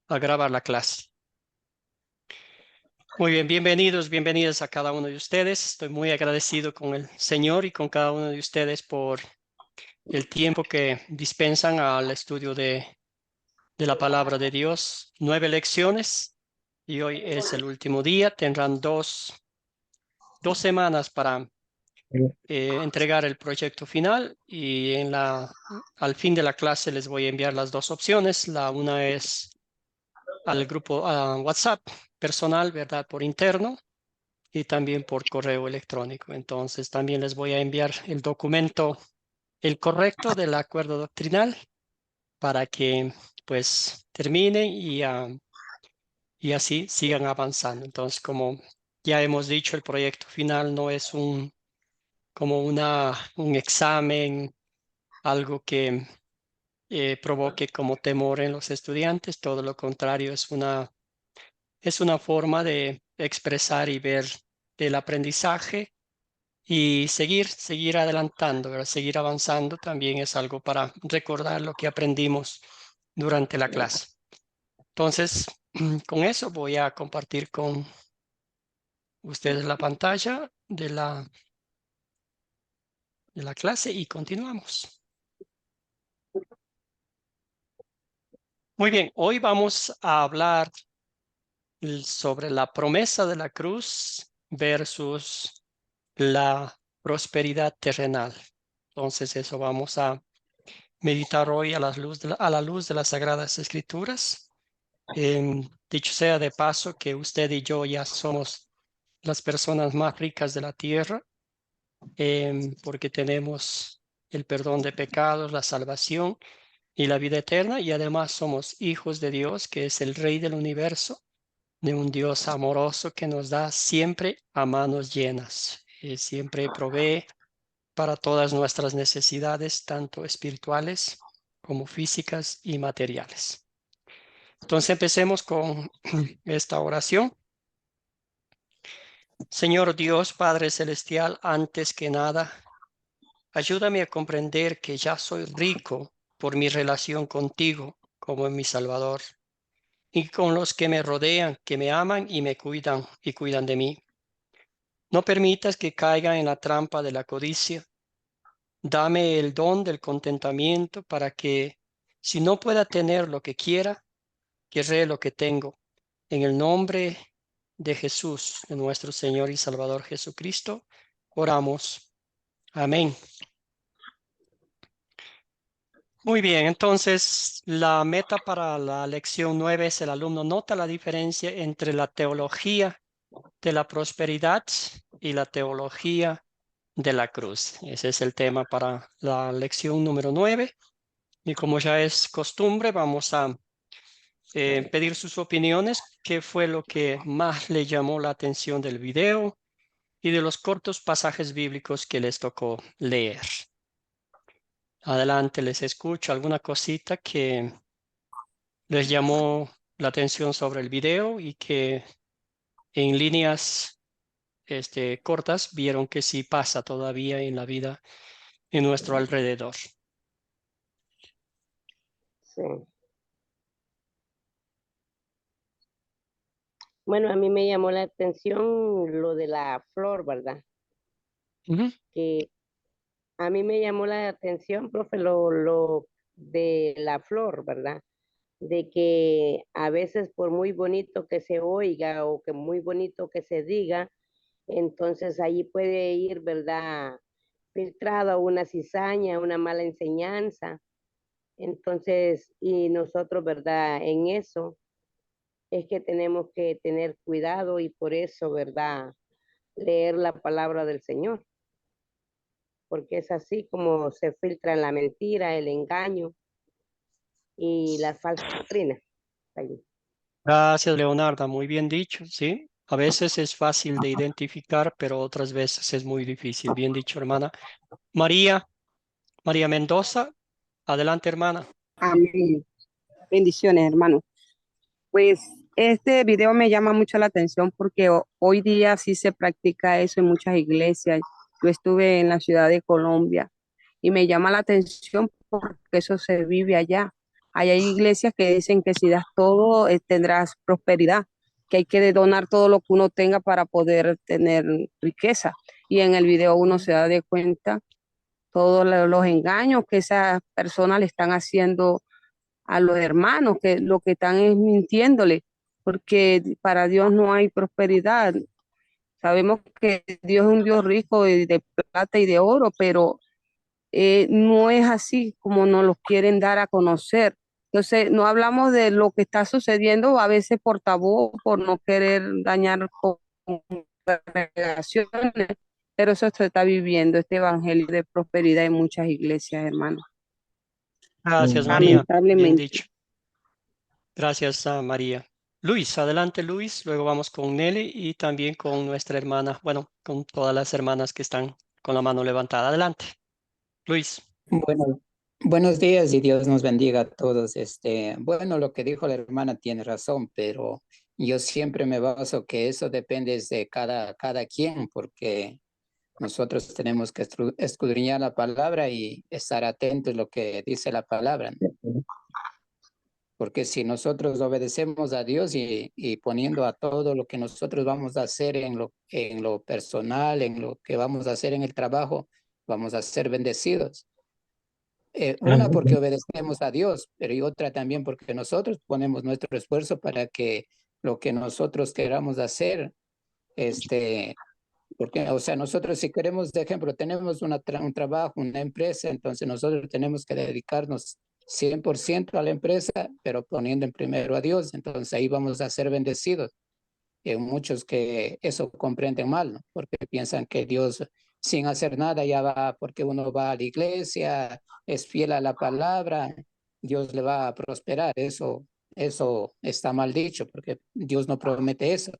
a grabar la clase. Muy bien, bienvenidos a cada uno de ustedes. Estoy muy agradecido con el Señor y con cada uno de ustedes por el tiempo que dispensan al estudio de la palabra de Dios. 9 lecciones y hoy es el último día. Tendrán dos semanas para entregar el proyecto final y al fin de la clase les voy a enviar las dos opciones. La una es al grupo WhatsApp personal, ¿verdad? Por interno y también por correo electrónico. Entonces también les voy a enviar el documento, el correcto del acuerdo doctrinal para que pues terminen y así sigan avanzando. Entonces, como ya hemos dicho, el proyecto final no es como un examen, algo que provoque como temor en los estudiantes. Todo lo contrario, es una forma de expresar y ver el aprendizaje y seguir adelantando, ¿verdad? Seguir avanzando también es algo para recordar lo que aprendimos durante la clase. Entonces, con eso voy a compartir con ustedes la pantalla de la clase y continuamos. Muy bien, hoy vamos a hablar sobre la promesa de la cruz versus la prosperidad terrenal. Entonces, eso vamos a meditar hoy a la luz de las Sagradas Escrituras. Dicho sea de paso que usted y yo ya somos las personas más ricas de la tierra, porque tenemos el perdón de pecados, la salvación y la vida eterna, y además somos hijos de Dios, que es el Rey del universo, de un Dios amoroso que nos da siempre a manos llenas, siempre provee para todas nuestras necesidades, tanto espirituales como físicas y materiales. Entonces empecemos con esta oración. Señor Dios, Padre Celestial, antes que nada, ayúdame a comprender que ya soy rico por mi relación contigo como en mi Salvador y con los que me rodean, que me aman y cuidan de mí. No permitas que caiga en la trampa de la codicia. Dame el don del contentamiento para que, si no pueda tener lo que quiera, querré lo que tengo. En el nombre de Jesús, de nuestro Señor y Salvador Jesucristo, oramos. Amén. Muy bien, entonces la meta para la lección 9 es el alumno nota la diferencia entre la teología de la prosperidad y la teología de la cruz. Ese es el tema para la lección número 9. Y como ya es costumbre, vamos a pedir sus opiniones. ¿Qué fue lo que más le llamó la atención del video y de los cortos pasajes bíblicos que les tocó leer? Adelante, les escucho alguna cosita que les llamó la atención sobre el video y que en líneas cortas vieron que sí pasa todavía en la vida en nuestro alrededor. Sí. Bueno, a mí me llamó la atención lo de la flor, ¿verdad? Ujú. Que a mí me llamó la atención, profe, lo de la flor, ¿verdad? De que a veces por muy bonito que se oiga o que muy bonito que se diga, entonces ahí puede ir, ¿verdad? Filtrada una cizaña, una mala enseñanza. Entonces, y nosotros, ¿verdad? En eso es que tenemos que tener cuidado y por eso, ¿verdad? Leer la palabra del Señor, porque es así como se filtra la mentira, el engaño y las falsas doctrinas. Gracias, Leonarda. Muy bien dicho, ¿sí? A veces es fácil de identificar, pero otras veces es muy difícil. Bien dicho, hermana. María Mendoza, adelante, hermana. Amén. Bendiciones, hermano. Pues este video me llama mucho la atención porque hoy día sí se practica eso en muchas iglesias. Yo estuve en la ciudad de Colombia y me llama la atención porque eso se vive allá. Hay iglesias que dicen que si das todo, tendrás prosperidad, que hay que donar todo lo que uno tenga para poder tener riqueza. Y en el video uno se da de cuenta todos los engaños que esas personas le están haciendo a los hermanos, que lo que están es mintiéndole, porque para Dios no hay prosperidad. Sabemos que Dios es un Dios rico y de plata y de oro, pero no es así como nos lo quieren dar a conocer. Entonces, no hablamos de lo que está sucediendo a veces por tabú, por no querer dañar congregaciones, pero eso se está viviendo, este evangelio de prosperidad en muchas iglesias, hermano. Gracias, María. Bien Lamentablemente. dicho. Gracias, María. Luis, adelante, Luis. Luego vamos con Nelly y también con nuestra hermana, bueno, con todas las hermanas que están con la mano levantada. Adelante, Luis. Bueno, buenos días y Dios nos bendiga a todos. Bueno, lo que dijo la hermana tiene razón, pero yo siempre me baso que eso depende de cada quien, porque nosotros tenemos que escudriñar la palabra y estar atentos a lo que dice la palabra, ¿no? Porque si nosotros obedecemos a Dios y poniendo a todo lo que nosotros vamos a hacer en lo personal, en lo que vamos a hacer en el trabajo, vamos a ser bendecidos. Una porque obedecemos a Dios, pero y otra también porque nosotros ponemos nuestro esfuerzo para que lo que nosotros queramos hacer, porque, o sea, nosotros si queremos, de ejemplo, tenemos un trabajo, una empresa, entonces nosotros tenemos que dedicarnos 100% a la empresa, pero poniendo en primero a Dios, entonces ahí vamos a ser bendecidos. Y hay muchos que eso comprenden mal, ¿no? Porque piensan que Dios sin hacer nada ya va, porque uno va a la iglesia, es fiel a la palabra, Dios le va a prosperar. Eso está mal dicho, porque Dios no promete eso.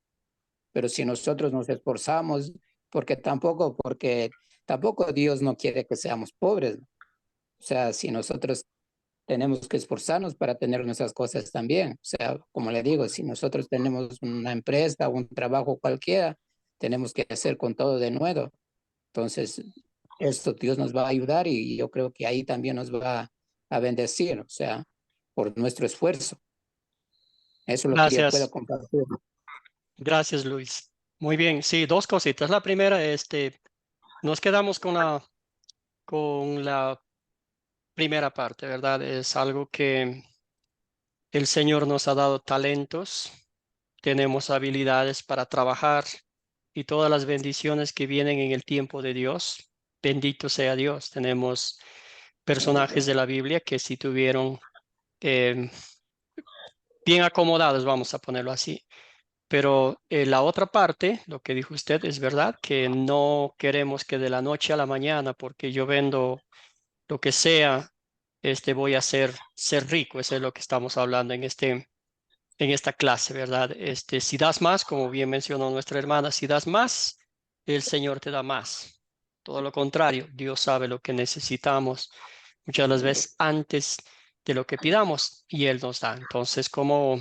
Pero si nosotros nos esforzamos, porque tampoco Dios no quiere que seamos pobres, ¿no? O sea, si nosotros tenemos que esforzarnos para tener nuestras cosas también. O sea, como le digo, si nosotros tenemos una empresa, un trabajo cualquiera, tenemos que hacer con todo de nuevo. Entonces, esto Dios nos va a ayudar y yo creo que ahí también nos va a bendecir, o sea, por nuestro esfuerzo. Eso es lo que yo puedo Gracias. compartir. Gracias, Luis. Muy bien. Sí, dos cositas. La primera, nos quedamos con la primera parte, ¿verdad? Es algo que el Señor nos ha dado talentos, tenemos habilidades para trabajar y todas las bendiciones que vienen en el tiempo de Dios. Bendito sea Dios. Tenemos personajes de la Biblia que sí tuvieron eh, bien acomodados, vamos a ponerlo así. Pero la otra parte, lo que dijo usted, es verdad que no queremos que de la noche a la mañana, porque yo vendo lo que sea, voy a ser rico. Eso es lo que estamos hablando en esta clase, ¿verdad? Si das más, como bien mencionó nuestra hermana, si das más, el Señor te da más. Todo lo contrario, Dios sabe lo que necesitamos muchas de las veces antes de lo que pidamos y Él nos da. Entonces, como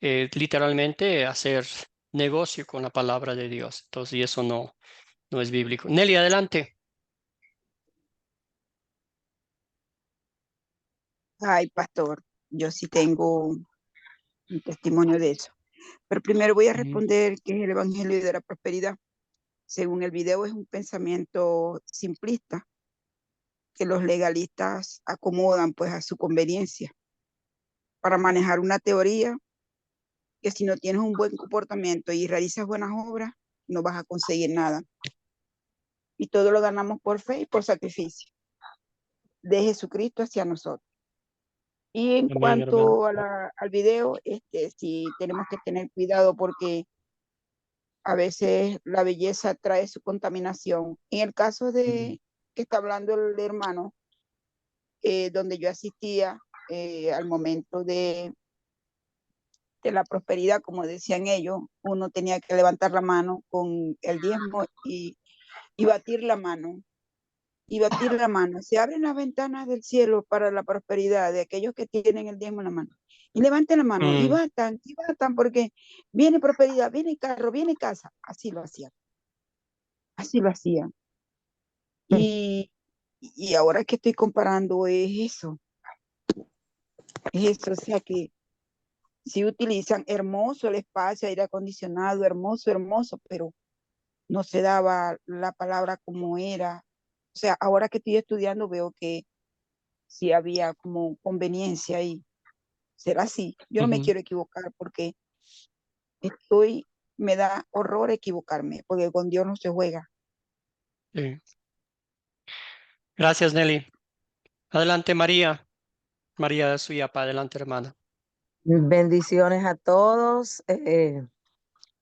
literalmente hacer negocio con la palabra de Dios. Entonces, y eso no es bíblico. Nelly, adelante. Ay, pastor, yo sí tengo un testimonio de eso. Pero primero voy a responder qué es el Evangelio de la Prosperidad. Según el video, es un pensamiento simplista que los legalistas acomodan pues a su conveniencia para manejar una teoría que si no tienes un buen comportamiento y realizas buenas obras, no vas a conseguir nada. Y todo lo ganamos por fe y por sacrificio de Jesucristo hacia nosotros. Y en Amén, hermano. cuanto al video, sí tenemos que tener cuidado porque a veces la belleza trae su contaminación. En el caso de que está hablando el hermano, donde yo asistía al momento de la prosperidad, como decían ellos, uno tenía que levantar la mano con el diezmo y batir la mano. Y batir la mano. Se abren las ventanas del cielo para la prosperidad de aquellos que tienen el diezmo en la mano. Y levanten la mano y batan, porque viene prosperidad, viene carro, viene casa. Así lo hacían. Así lo hacían. Y ahora que estoy comparando es eso. Es eso, o sea que si utilizan hermoso el espacio, aire acondicionado, hermoso, hermoso, pero no se daba la palabra como era. O sea, ahora que estoy estudiando veo que sí había como conveniencia ahí. Será así. Yo no me Ujú. quiero equivocar porque estoy, me da horror equivocarme, porque con Dios no se juega. Sí. Gracias, Nelly. Adelante, María. María Suyapa, adelante, hermana. Bendiciones a todos.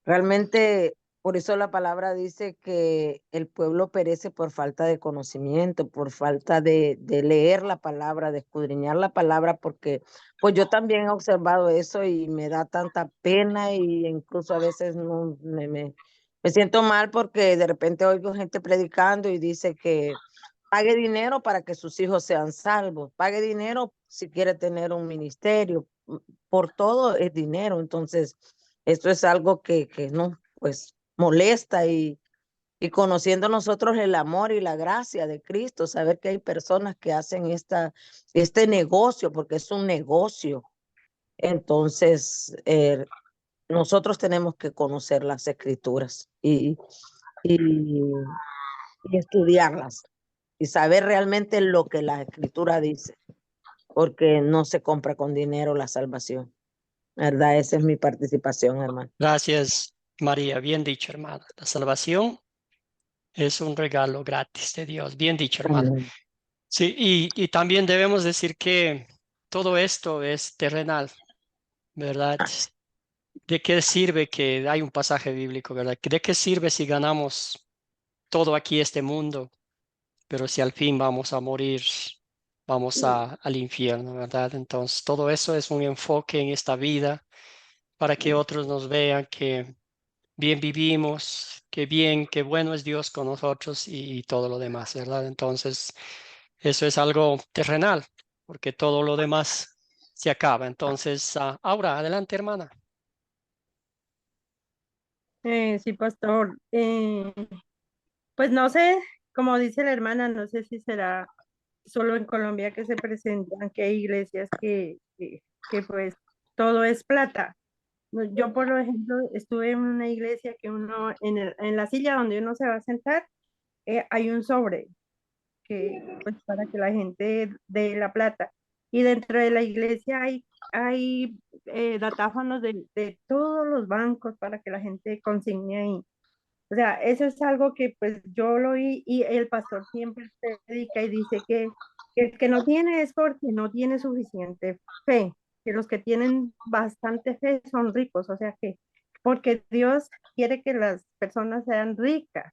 Realmente, por eso la palabra dice que el pueblo perece por falta de conocimiento, por falta de leer la palabra, de escudriñar la palabra, porque pues yo también he observado eso y me da tanta pena y incluso a veces no, me siento mal porque de repente oigo gente predicando y dice que pague dinero para que sus hijos sean salvos, pague dinero si quiere tener un ministerio, por todo es dinero. Entonces, esto es algo que no, pues molesta y conociendo nosotros el amor y la gracia de Cristo, saber que hay personas que hacen este negocio, porque es un negocio. Entonces, nosotros tenemos que conocer las escrituras y, y estudiarlas y saber realmente lo que la escritura dice, porque no se compra con dinero la salvación. ¿Verdad? Esa es mi participación, hermano. Gracias, María. Bien dicho, hermana. La salvación es un regalo gratis de Dios. Bien dicho, hermana. Amén. Sí, y también debemos decir que todo esto es terrenal, ¿verdad? ¿De qué sirve que hay un pasaje bíblico, verdad? ¿De qué sirve si ganamos todo aquí este mundo, pero si al fin vamos a morir, vamos al infierno, ¿verdad? Entonces, todo eso es un enfoque en esta vida para que otros nos vean que bien vivimos, que bien, que bueno es Dios con nosotros y todo lo demás, ¿verdad? Entonces, eso es algo terrenal, porque todo lo demás se acaba. Entonces, Aura, adelante, hermana. Sí, pastor. Pues no sé, como dice la hermana, no sé si será solo en Colombia que se presentan, que hay iglesias que pues todo es plata. Yo, por ejemplo, estuve en una iglesia que uno, en la silla donde uno se va a sentar, hay un sobre que, pues, para que la gente dé la plata. Y dentro de la iglesia hay datáfonos de todos los bancos para que la gente consigne ahí. O sea, eso es algo que pues yo lo oí y el pastor siempre predica y dice que el que no tiene es porque no tiene suficiente fe, que los que tienen bastante fe son ricos, o sea que porque Dios quiere que las personas sean ricas,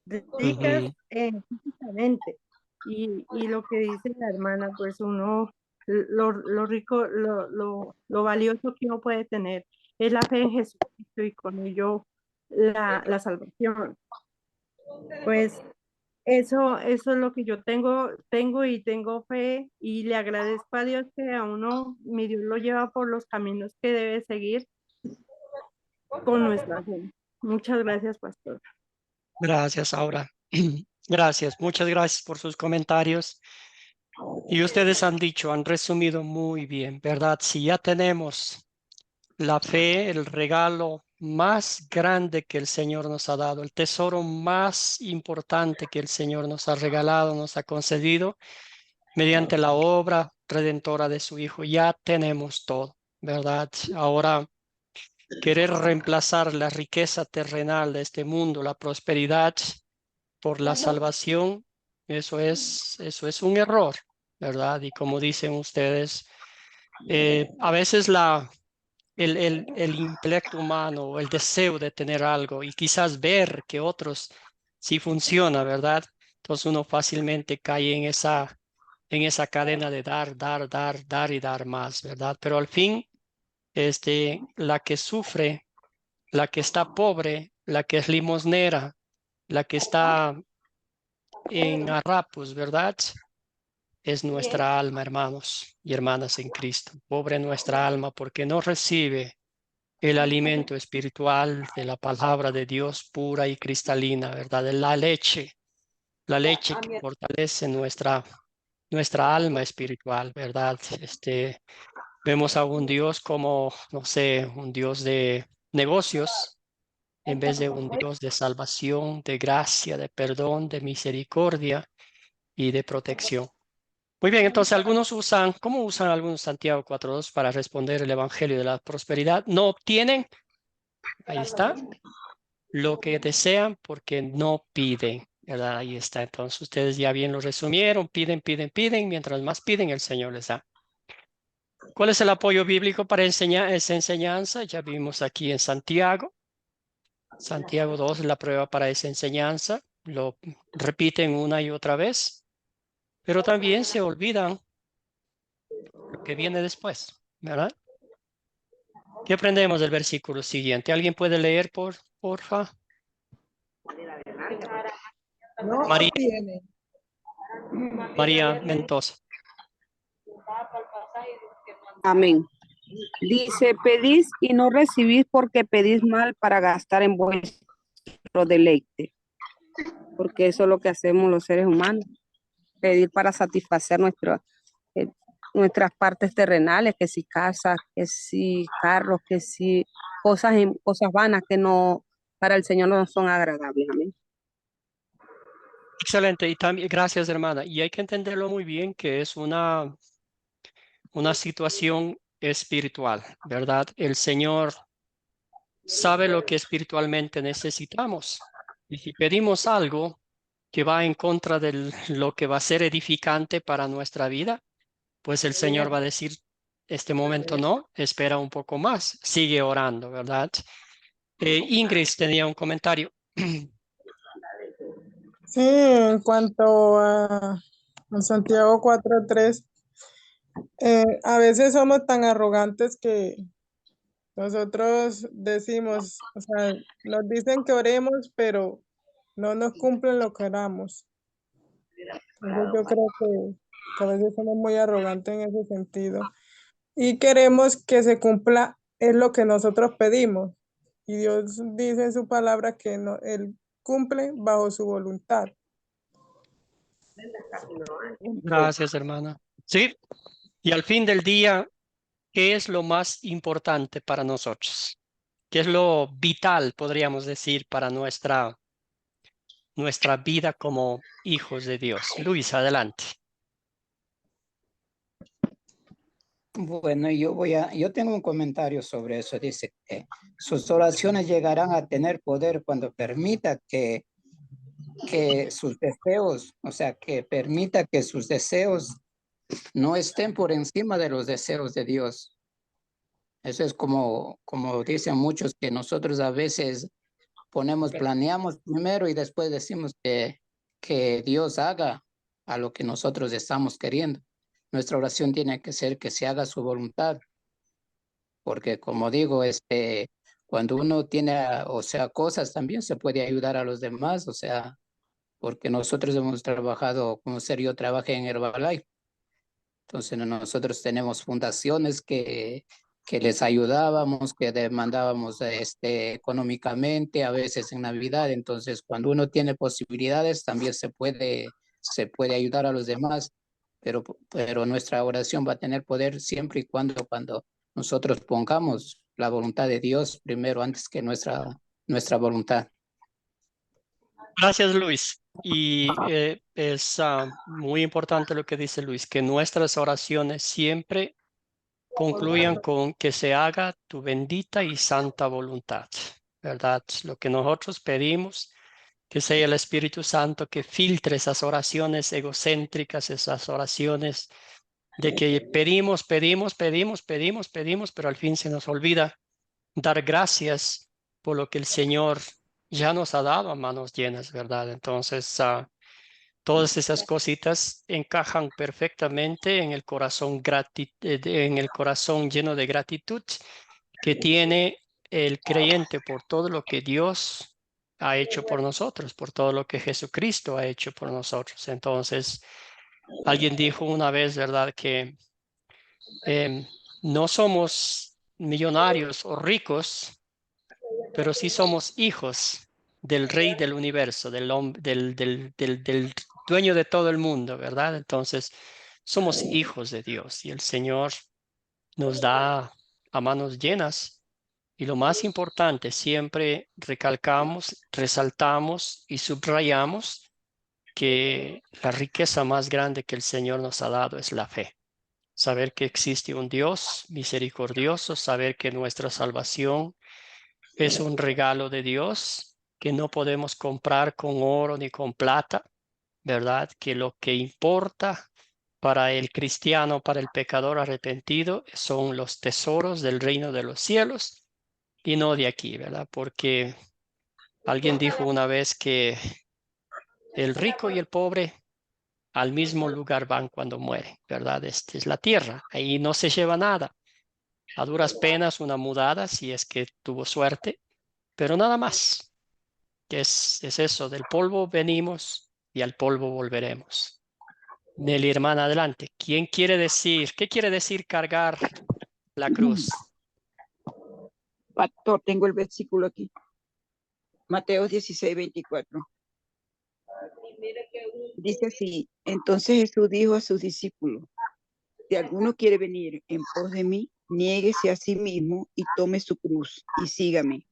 ricas Ujú. físicamente. Y lo que dice la hermana, pues uno, lo rico, lo valioso que uno puede tener es la fe en Jesucristo y con ello la salvación. Pues eso es lo que yo tengo fe y le agradezco a Dios que a uno, mi Dios lo lleva por los caminos que debe seguir con nuestra fe. Muchas gracias, pastor. Gracias, Aura. Gracias, muchas gracias por sus comentarios. Y ustedes han dicho, han resumido muy bien, ¿verdad? Si ya tenemos la fe, el regalo más grande que el Señor nos ha dado, el tesoro más importante que el Señor nos ha regalado, nos ha concedido, mediante la obra redentora de su Hijo, ya tenemos todo, ¿verdad? Ahora, querer reemplazar la riqueza terrenal de este mundo, la prosperidad, por la salvación, eso es un error, ¿verdad? Y como dicen ustedes, a veces el intelecto humano o el deseo de tener algo y quizás ver que otros sí funciona, ¿verdad? Entonces uno fácilmente cae en esa cadena de dar, dar, dar, dar y dar más, ¿verdad? Pero al fin, la que sufre, la que está pobre, la que es limosnera, la que está en harapos, ¿verdad? Es nuestra alma, hermanos y hermanas en Cristo. Pobre nuestra alma porque no recibe el alimento espiritual de la palabra de Dios pura y cristalina, ¿verdad? La leche que fortalece nuestra alma espiritual, ¿verdad? Vemos a un Dios como, no sé, un Dios de negocios en vez de un Dios de salvación, de gracia, de perdón, de misericordia y de protección. Muy bien, entonces algunos usan, ¿cómo usan algunos Santiago 4.2 para responder el Evangelio de la prosperidad? No obtienen, ahí está, lo que desean porque no piden, ¿verdad? Ahí está. Entonces ustedes ya bien lo resumieron, piden, piden, piden, mientras más piden el Señor les da. ¿Cuál es el apoyo bíblico para enseñar esa enseñanza? Ya vimos aquí en Santiago. Santiago 2 es la prueba para esa enseñanza. Lo repiten una y otra vez, pero también se olvidan lo que viene después, ¿verdad? ¿Qué aprendemos del versículo siguiente? ¿Alguien puede leer, porfa? No María, obtienen. María Mendoza. Amén. Dice, pedís y no recibís porque pedís mal para gastar en vuestro deleite. Porque eso es lo que hacemos los seres humanos. Pedir para satisfacer eh, nuestras partes terrenales, que si casas, que si carros, que si cosas vanas que no, para el Señor no son agradables. Amén. Excelente. Y también, gracias, hermana. Y hay que entenderlo muy bien que es una situación espiritual, ¿verdad? El Señor sabe lo que espiritualmente necesitamos. Y si pedimos algo que va en contra de lo que va a ser edificante para nuestra vida, pues el Señor va a decir, este momento no, espera un poco más, sigue orando, ¿verdad? Ingrid tenía un comentario. Sí, en cuanto a Santiago 4:3, a veces somos tan arrogantes que nosotros decimos, o sea, nos dicen que oremos, pero no nos cumplen lo que oramos. Entonces yo creo que a veces somos muy arrogantes en ese sentido y queremos que se cumpla es lo que nosotros pedimos. Y Dios dice en su palabra que no, Él cumple bajo su voluntad. Gracias, hermana. Sí, y al fin del día, ¿qué es lo más importante para nosotros? ¿Qué es lo vital, podríamos decir, para nuestra vida como hijos de Dios? Luis, adelante. Bueno, yo tengo un comentario sobre eso. Dice que sus oraciones llegarán a tener poder cuando permita que sus deseos, o sea, que permita que sus deseos no estén por encima de los deseos de Dios. Eso es como dicen muchos, que nosotros a veces planeamos primero y después decimos que Dios haga a lo que nosotros estamos queriendo. Nuestra oración tiene que ser que se haga su voluntad, porque como digo, cuando uno tiene, o sea, cosas, también se puede ayudar a los demás, o sea, porque nosotros hemos trabajado, como ser yo trabajé en Herbalife. Entonces nosotros tenemos fundaciones que les ayudábamos, que demandábamos económicamente, a veces en Navidad. Entonces cuando uno tiene posibilidades, también se puede ayudar a los demás, pero nuestra oración va a tener poder siempre y cuando nosotros pongamos la voluntad de Dios primero antes que nuestra voluntad. Gracias, Luis. Y es muy importante lo que dice Luis, que nuestras oraciones siempre concluyan con que se haga tu bendita y santa voluntad, ¿verdad? Lo que nosotros pedimos, que sea el Espíritu Santo que filtre esas oraciones egocéntricas, esas oraciones de que pedimos, pedimos, pedimos, pedimos, pedimos, pero al fin se nos olvida dar gracias por lo que el Señor ya nos ha dado a manos llenas, ¿verdad? Entonces, todas esas cositas encajan perfectamente en el corazón en el corazón lleno de gratitud que tiene el creyente por todo lo que Dios ha hecho por nosotros, por todo lo que Jesucristo ha hecho por nosotros. Entonces, alguien dijo una vez, ¿verdad?, que no somos millonarios o ricos, pero sí somos hijos del Rey del universo, del dueño de todo el mundo, ¿verdad? Entonces, somos hijos de Dios y el Señor nos da a manos llenas. Y lo más importante, siempre recalcamos, resaltamos y subrayamos que la riqueza más grande que el Señor nos ha dado es la fe. Saber que existe un Dios misericordioso, saber que nuestra salvación es un regalo de Dios que no podemos comprar con oro ni con plata, ¿verdad? Que lo que importa para el cristiano, para el pecador arrepentido, son los tesoros del reino de los cielos y no de aquí, ¿verdad? Porque alguien dijo una vez que el rico y el pobre al mismo lugar van cuando mueren, ¿verdad? Esta es la tierra, ahí no se lleva nada. A duras penas una mudada si es que tuvo suerte, pero nada más. Que es eso, del polvo venimos y al polvo volveremos. Nelly, hermana, adelante. ¿Quién quiere decir, qué quiere decir cargar la cruz? Pastor, tengo el versículo aquí. Mateo 16:24. Dice así, entonces Jesús dijo a sus discípulos, si alguno quiere venir en pos de mí, niéguese a sí mismo y tome su cruz y sígame.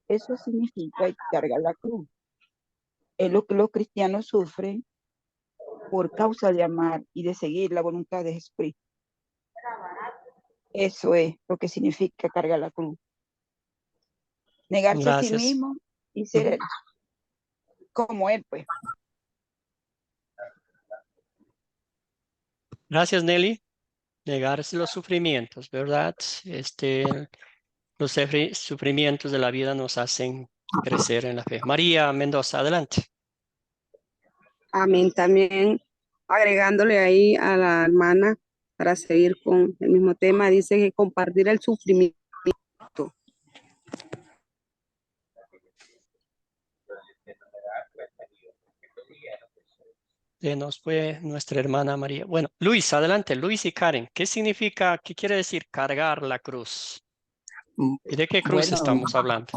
Eso significa cargar la cruz. Es lo que los cristianos sufren por causa de amar y de seguir la voluntad de Jesucristo. Eso es lo que significa cargar la cruz. Negarse a sí Gracias. mismo y ser como Él, pues. Gracias, Nelly. Negarse los sufrimientos, ¿verdad? Los sufrimientos de la vida nos hacen crecer en la fe. María Mendoza, adelante. Amén. También agregándole ahí a la hermana para seguir con el mismo tema, dice que compartir el sufrimiento. Nos fue nuestra hermana María. Bueno, Luis, adelante, Luis y Karen. ¿Qué significa, qué quiere decir cargar la cruz? ¿Y de qué cruz Bueno, estamos hablando?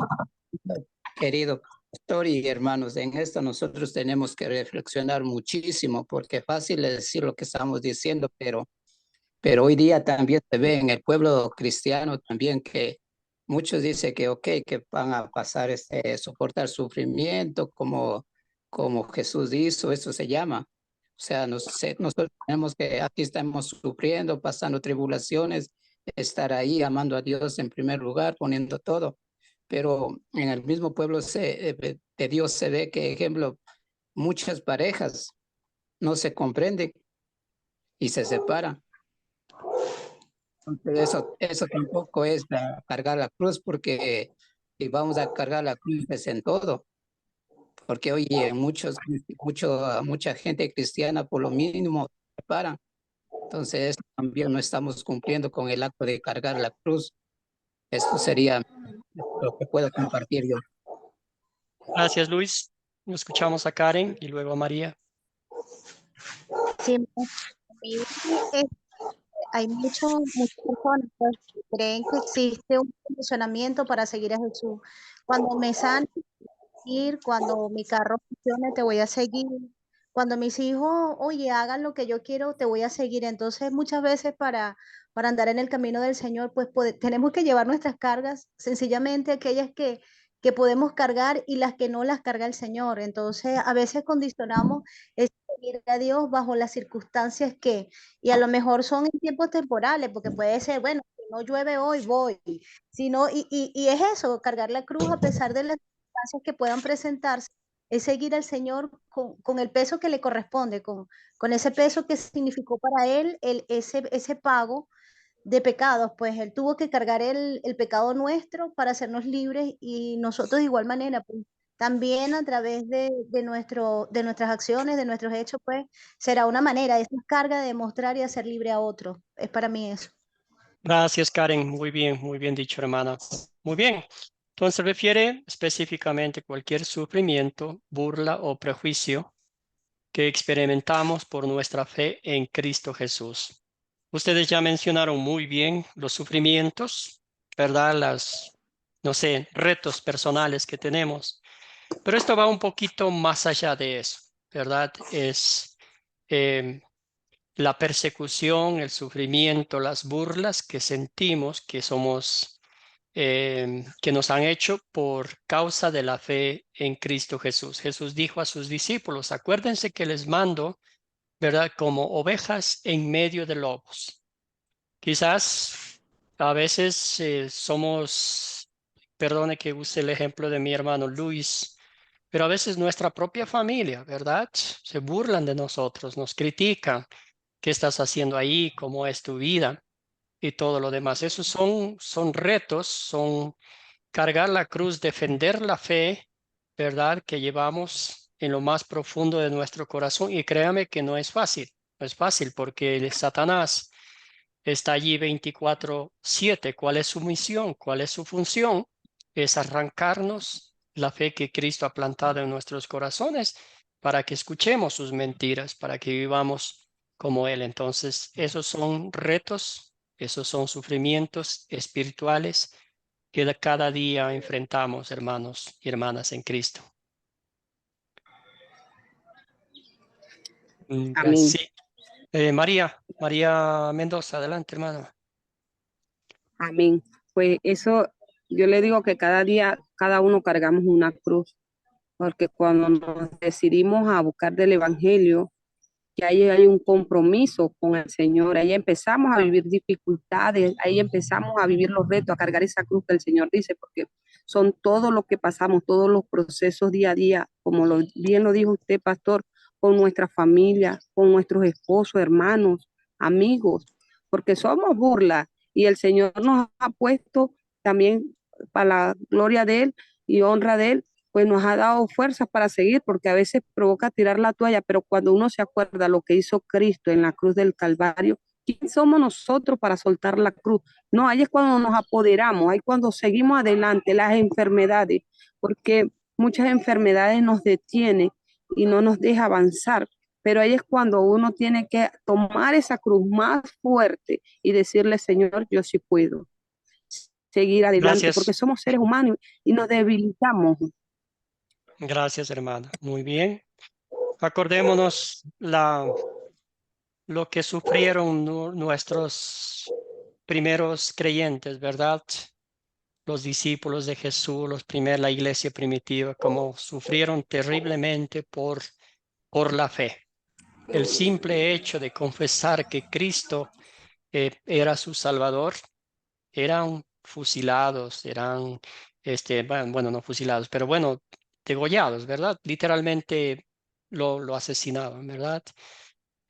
querido pastor y hermanos, en esto nosotros tenemos que reflexionar muchísimo porque fácil es decir lo que estamos diciendo, pero hoy día también se ve en el pueblo cristiano también que muchos dicen que ok, que van a pasar soportar sufrimiento como Jesús hizo, eso se llama. O sea, nosotros tenemos que, aquí estamos sufriendo, pasando tribulaciones, estar ahí amando a Dios en primer lugar, poniendo todo. Pero en el mismo pueblo de Dios se ve que, ejemplo, muchas parejas no se comprenden y se separan. Entonces eso tampoco es cargar la cruz, porque si vamos a cargar la cruz es en todo. Porque oye, mucha gente cristiana por lo mínimo se separan. Entonces también no estamos cumpliendo con el acto de cargar la cruz. Esto sería lo que puedo compartir yo. Gracias, Luis. Escuchamos a Karen y luego a María. Sí, hay muchas personas pues, que creen que existe un condicionamiento para seguir a Jesús. Cuando me sane, cuando mi carro funcione, te voy a seguir. Cuando mis hijos, oye, hagan lo que yo quiero, te voy a seguir. Entonces, muchas veces para andar en el camino del Señor, pues tenemos que llevar nuestras cargas, sencillamente aquellas que podemos cargar y las que no las carga el Señor. Entonces, a veces condicionamos es seguir a Dios bajo las circunstancias y a lo mejor son en tiempos temporales, porque puede ser, bueno, si no llueve hoy, voy. Si no, y es eso, cargar la cruz a pesar de las circunstancias que puedan presentarse, es seguir al Señor con el peso que le corresponde, con ese peso que significó para Él ese pago de pecados, pues Él tuvo que cargar el pecado nuestro para hacernos libres y nosotros de igual manera, pues, también a través de nuestras acciones, de nuestros hechos, pues será una manera, esa carga de demostrar y hacer libre a otros. Es para mí eso. Gracias, Karen. Muy bien dicho, hermana. Muy bien. Entonces refiere específicamente cualquier sufrimiento, burla o prejuicio que experimentamos por nuestra fe en Cristo Jesús. Ustedes ya mencionaron muy bien los sufrimientos, ¿verdad? No sé, retos personales que tenemos. Pero esto va un poquito más allá de eso, ¿verdad? la persecución, el sufrimiento, las burlas que sentimos que somos, que nos han hecho por causa de la fe en Cristo Jesús. Jesús dijo a sus discípulos, acuérdense que les mando, ¿verdad? Como ovejas en medio de lobos. Quizás a veces somos, perdone que use el ejemplo de mi hermano Luis, pero a veces nuestra propia familia, ¿verdad? Se burlan de nosotros, nos critican. ¿Qué estás haciendo ahí? ¿Cómo es tu vida? Y todo lo demás. Esos son retos, son cargar la cruz, defender la fe, ¿verdad? Que llevamos en lo más profundo de nuestro corazón. Y créame que no es fácil, no es fácil porque el Satanás está allí 24/7. ¿Cuál es su misión? ¿Cuál es su función? Es arrancarnos la fe que Cristo ha plantado en nuestros corazones para que escuchemos sus mentiras, para que vivamos como Él. Entonces, esos son retos, esos son sufrimientos espirituales que cada día enfrentamos, hermanos y hermanas en Cristo. Amén. Sí. María Mendoza, adelante, hermano. Amén. Pues eso, yo le digo que cada día, cada uno cargamos una cruz, porque cuando nos decidimos a buscar del Evangelio, que ahí hay un compromiso con el Señor, ahí empezamos a vivir dificultades, ahí empezamos a vivir los retos, a cargar esa cruz que el Señor dice, porque son todo lo que pasamos, todos los procesos día a día, como bien lo dijo usted, pastor, con nuestra familia, con nuestros esposos, hermanos, amigos, porque somos burla y el Señor nos ha puesto también para la gloria de Él y honra de Él, pues nos ha dado fuerzas para seguir, porque a veces provoca tirar la toalla, pero cuando uno se acuerda lo que hizo Cristo en la cruz del Calvario, ¿quién somos nosotros para soltar la cruz? No, ahí es cuando nos apoderamos, ahí es cuando seguimos adelante, las enfermedades, porque muchas enfermedades nos detienen y no nos deja avanzar, pero ahí es cuando uno tiene que tomar esa cruz más fuerte y decirle, Señor, yo sí puedo seguir adelante, porque Gracias. somos seres humanos y nos debilitamos. Gracias, hermano. Muy bien. Acordémonos lo que sufrieron nuestros primeros creyentes, ¿verdad? Los discípulos de Jesús, la iglesia primitiva, como sufrieron terriblemente por la fe. El simple hecho de confesar que Cristo era su Salvador, eran fusilados, eran, bueno, no fusilados, pero bueno, degollados, ¿verdad? Literalmente lo asesinaban, ¿verdad?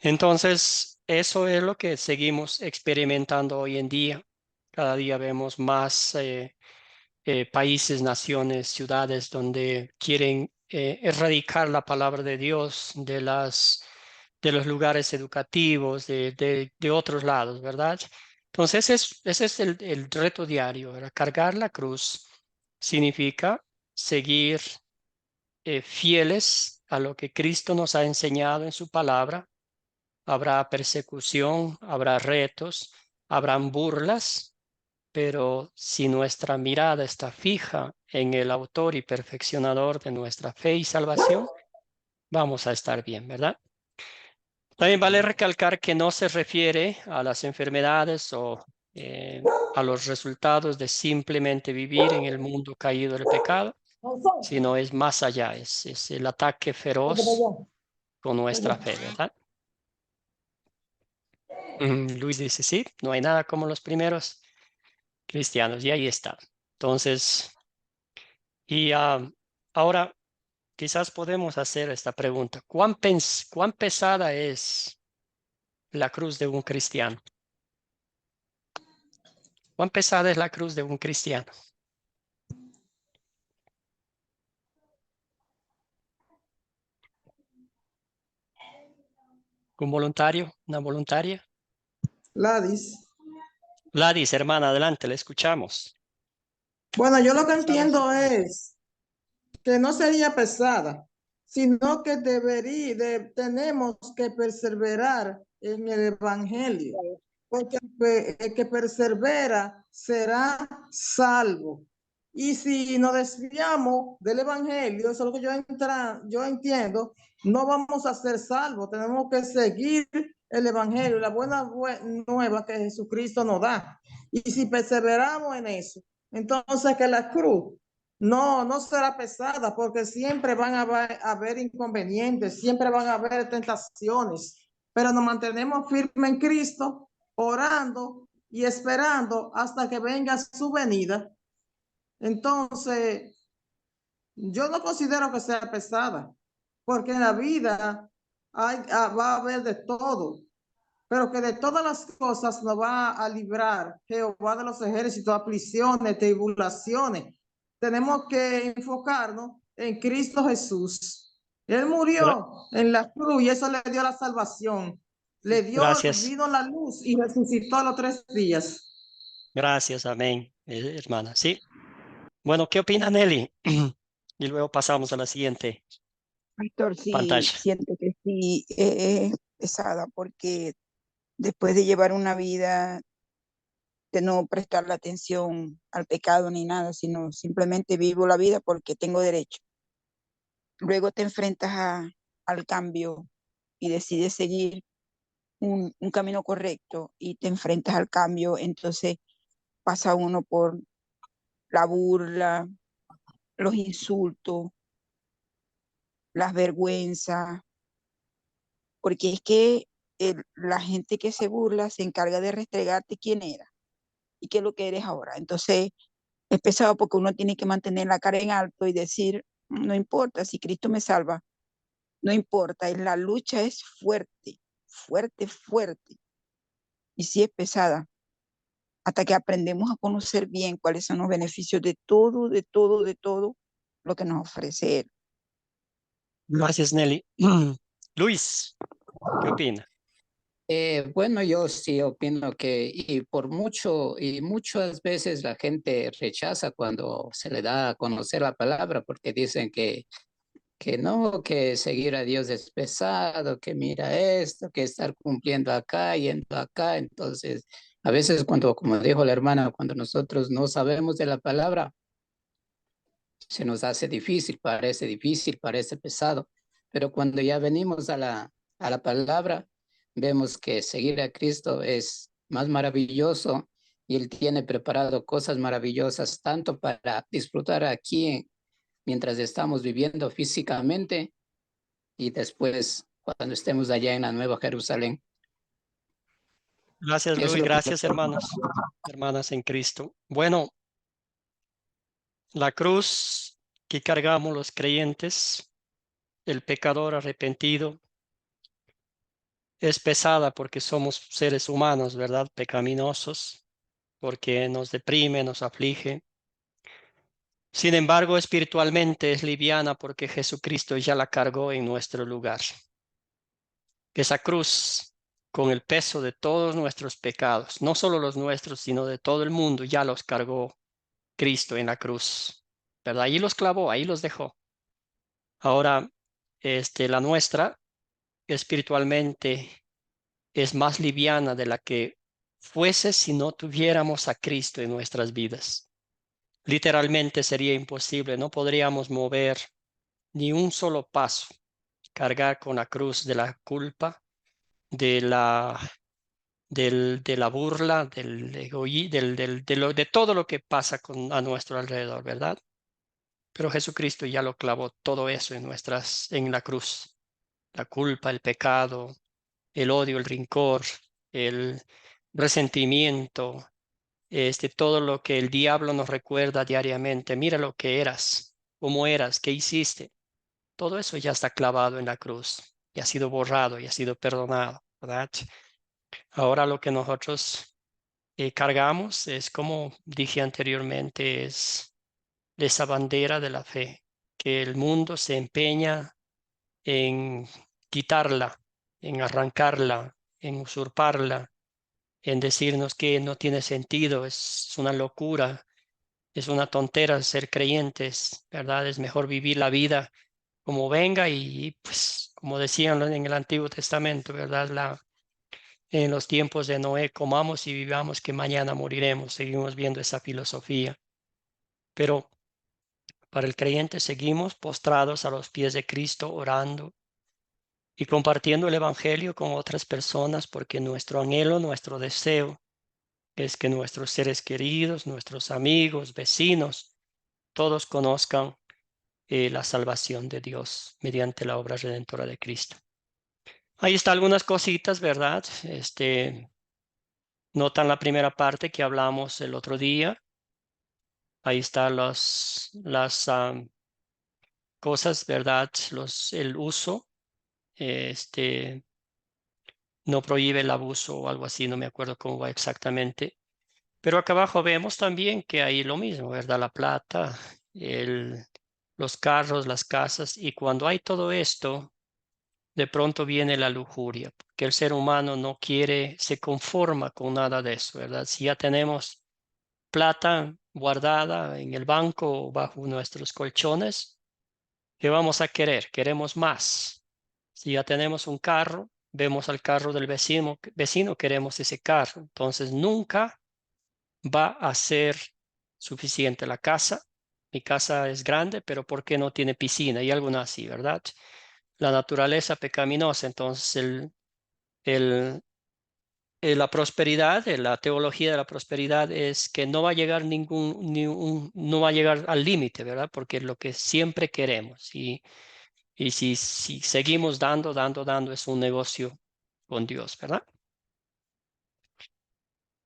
Entonces, eso es lo que seguimos experimentando hoy en día. Cada día vemos más países, naciones, ciudades donde quieren erradicar la palabra de Dios de los lugares educativos, de otros lados, ¿verdad? Entonces, ese es el reto diario, ¿verdad? Cargar la cruz significa seguir fieles a lo que Cristo nos ha enseñado en su palabra. Habrá persecución, habrá retos, habrán burlas, pero si nuestra mirada está fija en el autor y perfeccionador de nuestra fe y salvación, vamos a estar bien, ¿verdad? También vale recalcar que no se refiere a las enfermedades o a los resultados de simplemente vivir en el mundo caído del pecado, sino es más allá, es el ataque feroz con nuestra fe, ¿verdad? Luis dice, sí, no hay nada como los primeros cristianos, y ahí está. Entonces, y ahora quizás podemos hacer esta pregunta. ¿Cuán pesada es la cruz de un cristiano? ¿Cuán pesada es la cruz de un cristiano? ¿Un voluntario? ¿Una voluntaria? Gladys. Gladys, hermana, adelante, le escuchamos. Bueno, yo lo que entiendo es que no sería pesada, sino que tenemos que perseverar en el Evangelio, porque el que persevera será salvo. Y si nos desviamos del Evangelio, eso es lo que yo entiendo, no vamos a ser salvos, tenemos que seguir el evangelio, la buena nueva que Jesucristo nos da. Y si perseveramos en eso, entonces que la cruz no será pesada, porque siempre van a haber inconvenientes, siempre van a haber tentaciones, pero nos mantenemos firmes en Cristo, orando y esperando hasta que venga su venida. Entonces, yo no considero que sea pesada, porque en la vida va a haber de todo, pero que de todas las cosas nos va a librar Jehová de los ejércitos, aflicciones, tribulaciones. Tenemos que enfocarnos en Cristo Jesús. Él murió en la cruz y eso le dio la salvación. Le dio, Gracias. vino la luz y resucitó a los 3 días. Gracias, amén, hermana. Sí. Bueno, ¿qué opina Nelly? Y luego pasamos a la siguiente Pastor, sí, pantalla. siento que sí es pesada porque después de llevar una vida de no prestarle atención al pecado ni nada, sino simplemente vivo la vida porque tengo derecho. Luego te enfrentas al cambio y decides seguir un camino correcto y te enfrentas al cambio, entonces pasa uno por la burla, los insultos, las vergüenzas, porque es que la gente que se burla se encarga de restregarte quién era y qué es lo que eres ahora. Entonces es pesado porque uno tiene que mantener la cara en alto y decir, no importa, si Cristo me salva, no importa, la lucha es fuerte, fuerte, fuerte, y sí es pesada, hasta que aprendemos a conocer bien cuáles son los beneficios de todo, de todo, de todo lo que nos ofrece Él. Gracias, Nelly. Luis, ¿qué opina? Bueno, yo sí opino que y muchas veces la gente rechaza cuando se le da a conocer la palabra porque dicen que no, que seguir a Dios es pesado, que mira esto, que estar cumpliendo acá, yendo acá. Entonces, a veces cuando, como dijo la hermana, cuando nosotros no sabemos de la palabra, se nos hace difícil, parece pesado, pero cuando ya venimos a la palabra, vemos que seguir a Cristo es más maravilloso y Él tiene preparado cosas maravillosas tanto para disfrutar aquí mientras estamos viviendo físicamente y después cuando estemos allá en la Nueva Jerusalén. Gracias, Eso es Luis. lo que Gracias, hermanos, hermanas en Cristo. Bueno, la cruz que cargamos los creyentes, el pecador arrepentido, es pesada porque somos seres humanos, ¿verdad? Pecaminosos, porque nos deprime, nos aflige. Sin embargo, espiritualmente es liviana porque Jesucristo ya la cargó en nuestro lugar. Esa cruz, con el peso de todos nuestros pecados, no solo los nuestros, sino de todo el mundo, ya los cargó Cristo en la cruz, ¿verdad? Ahí los clavó, ahí los dejó. Ahora, la nuestra espiritualmente es más liviana de la que fuese si no tuviéramos a Cristo en nuestras vidas. Literalmente sería imposible, no podríamos mover ni un solo paso, cargar con la cruz de la culpa, de la burla, del egoísmo, de todo lo que pasa a nuestro alrededor, ¿verdad? Pero Jesucristo ya lo clavó todo eso en la cruz. La culpa, el pecado, el odio, el rencor, el resentimiento, todo lo que el diablo nos recuerda diariamente. Mira lo que eras, cómo eras, qué hiciste. Todo eso ya está clavado en la cruz y ha sido borrado y ha sido perdonado, ¿verdad? Ahora lo que nosotros cargamos es, como dije anteriormente, es esa bandera de la fe, que el mundo se empeña en quitarla, en arrancarla, en usurparla, en decirnos que no tiene sentido, es una locura, es una tontera ser creyentes, ¿verdad? Es mejor vivir la vida como venga y pues como decían en el Antiguo Testamento, ¿verdad? En los tiempos de Noé, comamos y vivamos que mañana moriremos. Seguimos viendo esa filosofía. Pero para el creyente seguimos postrados a los pies de Cristo, orando, y compartiendo el evangelio con otras personas, porque nuestro anhelo, nuestro deseo es que nuestros seres queridos, nuestros amigos, vecinos, todos conozcan la salvación de Dios mediante la obra redentora de Cristo. Ahí está algunas cositas, ¿verdad? Notan la primera parte que hablamos el otro día. Ahí están las cosas, ¿verdad? El uso, no prohíbe el abuso o algo así, no me acuerdo cómo va exactamente. Pero acá abajo vemos también que hay lo mismo, ¿verdad? La plata, los carros, las casas, y cuando hay todo esto, de pronto viene la lujuria, porque el ser humano no quiere, se conforma con nada de eso, ¿verdad? Si ya tenemos plata guardada en el banco o bajo nuestros colchones, ¿qué vamos a querer? Queremos más. Si ya tenemos un carro, vemos al carro del vecino, queremos ese carro. Entonces nunca va a ser suficiente la casa. Mi casa es grande, pero ¿por qué no tiene piscina? Y algo así, ¿verdad? La naturaleza pecaminosa. Entonces la prosperidad, la teología de la prosperidad es que no va a llegar no va a llegar al límite, ¿verdad? Porque es lo que siempre queremos. Y si seguimos dando, es un negocio con Dios, ¿verdad?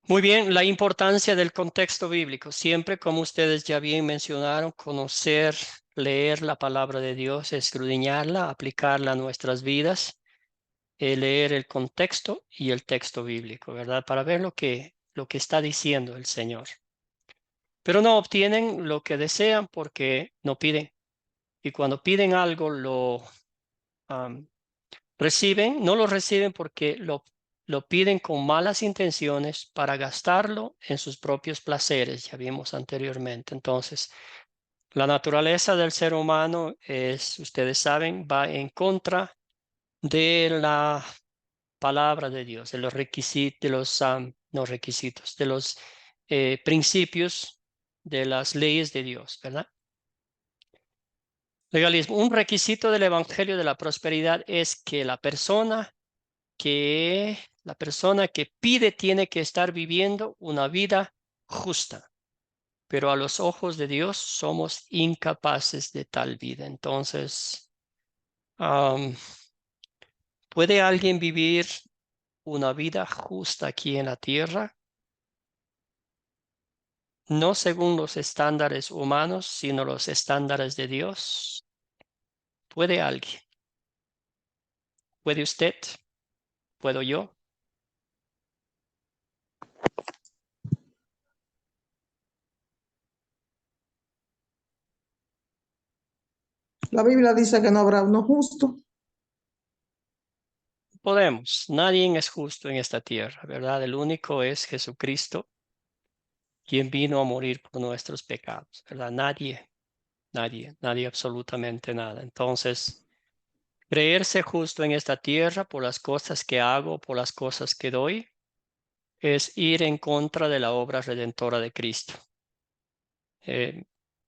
Muy bien, la importancia del contexto bíblico. Siempre, como ustedes ya bien mencionaron, conocer, leer la palabra de Dios, escudriñarla, aplicarla a nuestras vidas, leer el contexto y el texto bíblico, ¿verdad? Para ver lo que está diciendo el Señor. Pero no obtienen lo que desean porque no piden. Y cuando piden algo, lo reciben, no lo reciben porque lo piden con malas intenciones para gastarlo en sus propios placeres, ya vimos anteriormente. Entonces, la naturaleza del ser humano es, ustedes saben, va en contra de la palabra de Dios, de los requisitos, no requisitos, de los principios de las leyes de Dios, ¿verdad? Legalismo. Un requisito del Evangelio de la Prosperidad es que la persona que pide tiene que estar viviendo una vida justa, pero a los ojos de Dios somos incapaces de tal vida. Entonces, ¿puede alguien vivir una vida justa aquí en la tierra? No según los estándares humanos, sino los estándares de Dios. ¿Puede alguien? ¿Puede usted? ¿Puedo yo? La Biblia dice que no habrá uno justo. Podemos. Nadie es justo en esta tierra, ¿verdad? El único es Jesucristo, quien vino a morir por nuestros pecados, ¿verdad? Nadie, absolutamente nada. Entonces, creerse justo en esta tierra por las cosas que hago, por las cosas que doy, es ir en contra de la obra redentora de Cristo.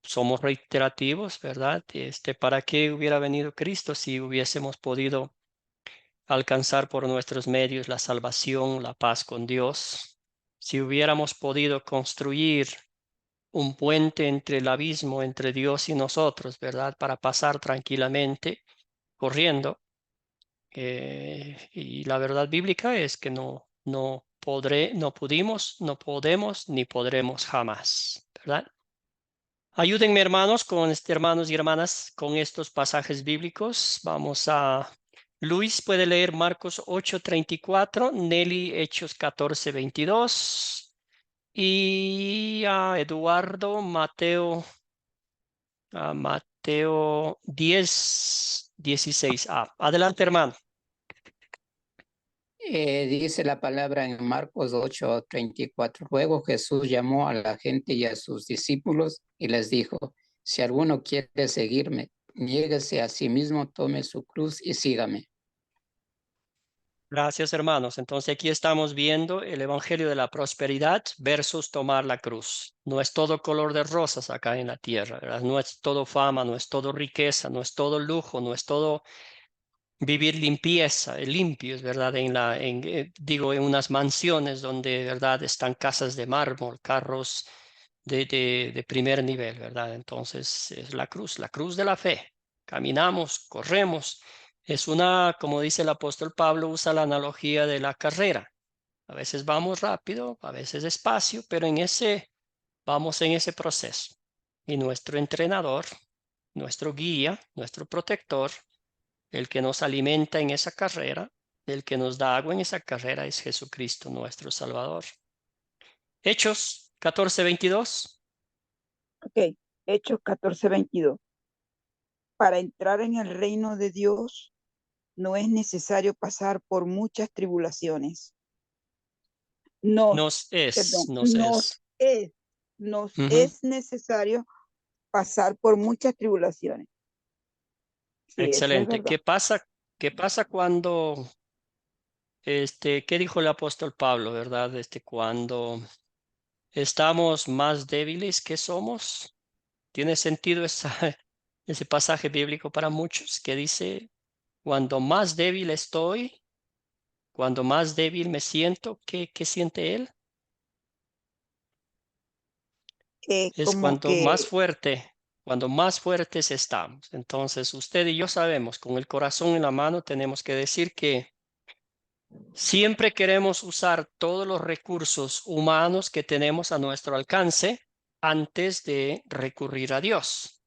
Somos reiterativos, ¿verdad? ¿Para qué hubiera venido Cristo si hubiésemos podido alcanzar por nuestros medios la salvación, la paz con Dios? Si hubiéramos podido construir un puente entre el abismo, entre Dios y nosotros, ¿verdad? Para pasar tranquilamente, corriendo. Y la verdad bíblica es que no pudimos, no podemos, ni podremos jamás, ¿verdad? Ayúdenme, hermanos y hermanas, con estos pasajes bíblicos. Luis puede leer Marcos 8:34, Nelly Hechos 14:22 y a Eduardo Mateo 10:16. Adelante, hermano. Dice la palabra en Marcos 8:34. Luego Jesús llamó a la gente y a sus discípulos y les dijo: si alguno quiere seguirme, niéguese a sí mismo, tome su cruz y sígame. Gracias, hermanos. Entonces aquí estamos viendo el Evangelio de la Prosperidad versus tomar la cruz. No es todo color de rosas acá en la tierra, ¿verdad? No es todo fama, no es todo riqueza, no es todo lujo, no es todo vivir limpieza, limpios, ¿verdad? Digo, en unas mansiones donde, ¿verdad? Están casas de mármol, carros de primer nivel, ¿verdad? Entonces es la cruz de la fe. Caminamos, corremos. Es como dice el apóstol Pablo, usa la analogía de la carrera. A veces vamos rápido, a veces despacio, pero vamos en ese proceso. Y nuestro entrenador, nuestro guía, nuestro protector, el que nos alimenta en esa carrera, el que nos da agua en esa carrera es Jesucristo, nuestro Salvador. Hechos 14:22. Ok, Hechos 14:22. Para entrar en el reino de Dios no es necesario pasar por muchas tribulaciones. Nos es. Nos Ujú. es necesario pasar por muchas tribulaciones. Sí, eso es Excelente. verdad. ¿Qué pasa cuando, qué dijo el apóstol Pablo, verdad? Cuando estamos más débiles que somos. ¿Tiene sentido ese pasaje bíblico para muchos que dice, cuando más débil estoy, cuando más débil me siento, ¿qué siente él? Es Como que cuando más fuertes estamos. Entonces, usted y yo sabemos, con el corazón en la mano, tenemos que decir que siempre queremos usar todos los recursos humanos que tenemos a nuestro alcance antes de recurrir a Dios,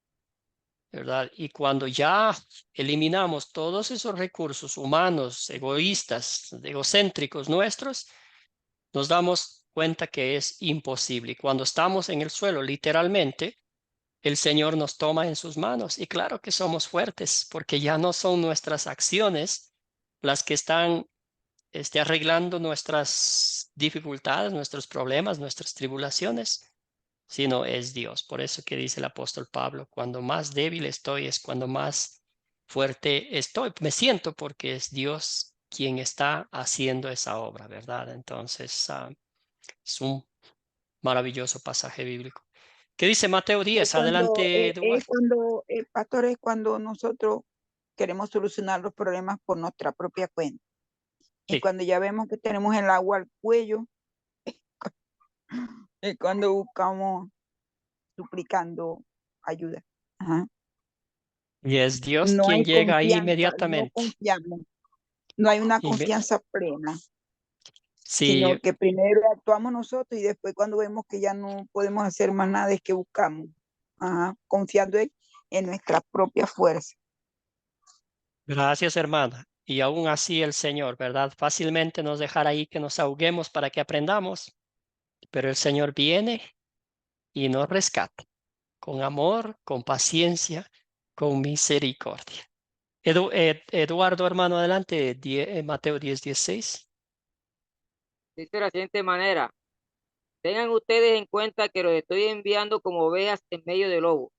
¿verdad? Y cuando ya eliminamos todos esos recursos humanos, egoístas, egocéntricos nuestros, nos damos cuenta que es imposible. Y cuando estamos en el suelo, literalmente, el Señor nos toma en sus manos. Y claro que somos fuertes, porque ya no son nuestras acciones las que están arreglando nuestras dificultades, nuestros problemas, nuestras tribulaciones, sino es Dios. Por eso que dice el apóstol Pablo, cuando más débil estoy es cuando más fuerte estoy. Me siento porque es Dios quien está haciendo esa obra, ¿verdad? Entonces, es un maravilloso pasaje bíblico. ¿Qué dice Mateo 10? Adelante, Eduardo. pastor, es cuando nosotros queremos solucionar los problemas por nuestra propia cuenta. Y Sí. cuando ya vemos que tenemos el agua al cuello, es cuando buscamos suplicando ayuda. Ajá. Y es Dios No quien hay llega ahí confianza, no inmediatamente. confiamos, no hay una Y me- confianza plena, Sí, sino que primero actuamos nosotros y después cuando vemos que ya no podemos hacer más nada es que buscamos, ajá, confiando en nuestra propia fuerza. gracias, hermana. Y aún así el Señor, ¿verdad? Fácilmente nos dejará ahí que nos ahoguemos para que aprendamos, pero el Señor viene y nos rescata con amor, con paciencia, con misericordia. Eduardo, hermano, adelante, Mateo 10:16. Dice de la siguiente manera: tengan ustedes en cuenta que los estoy enviando como ovejas en medio de lobos.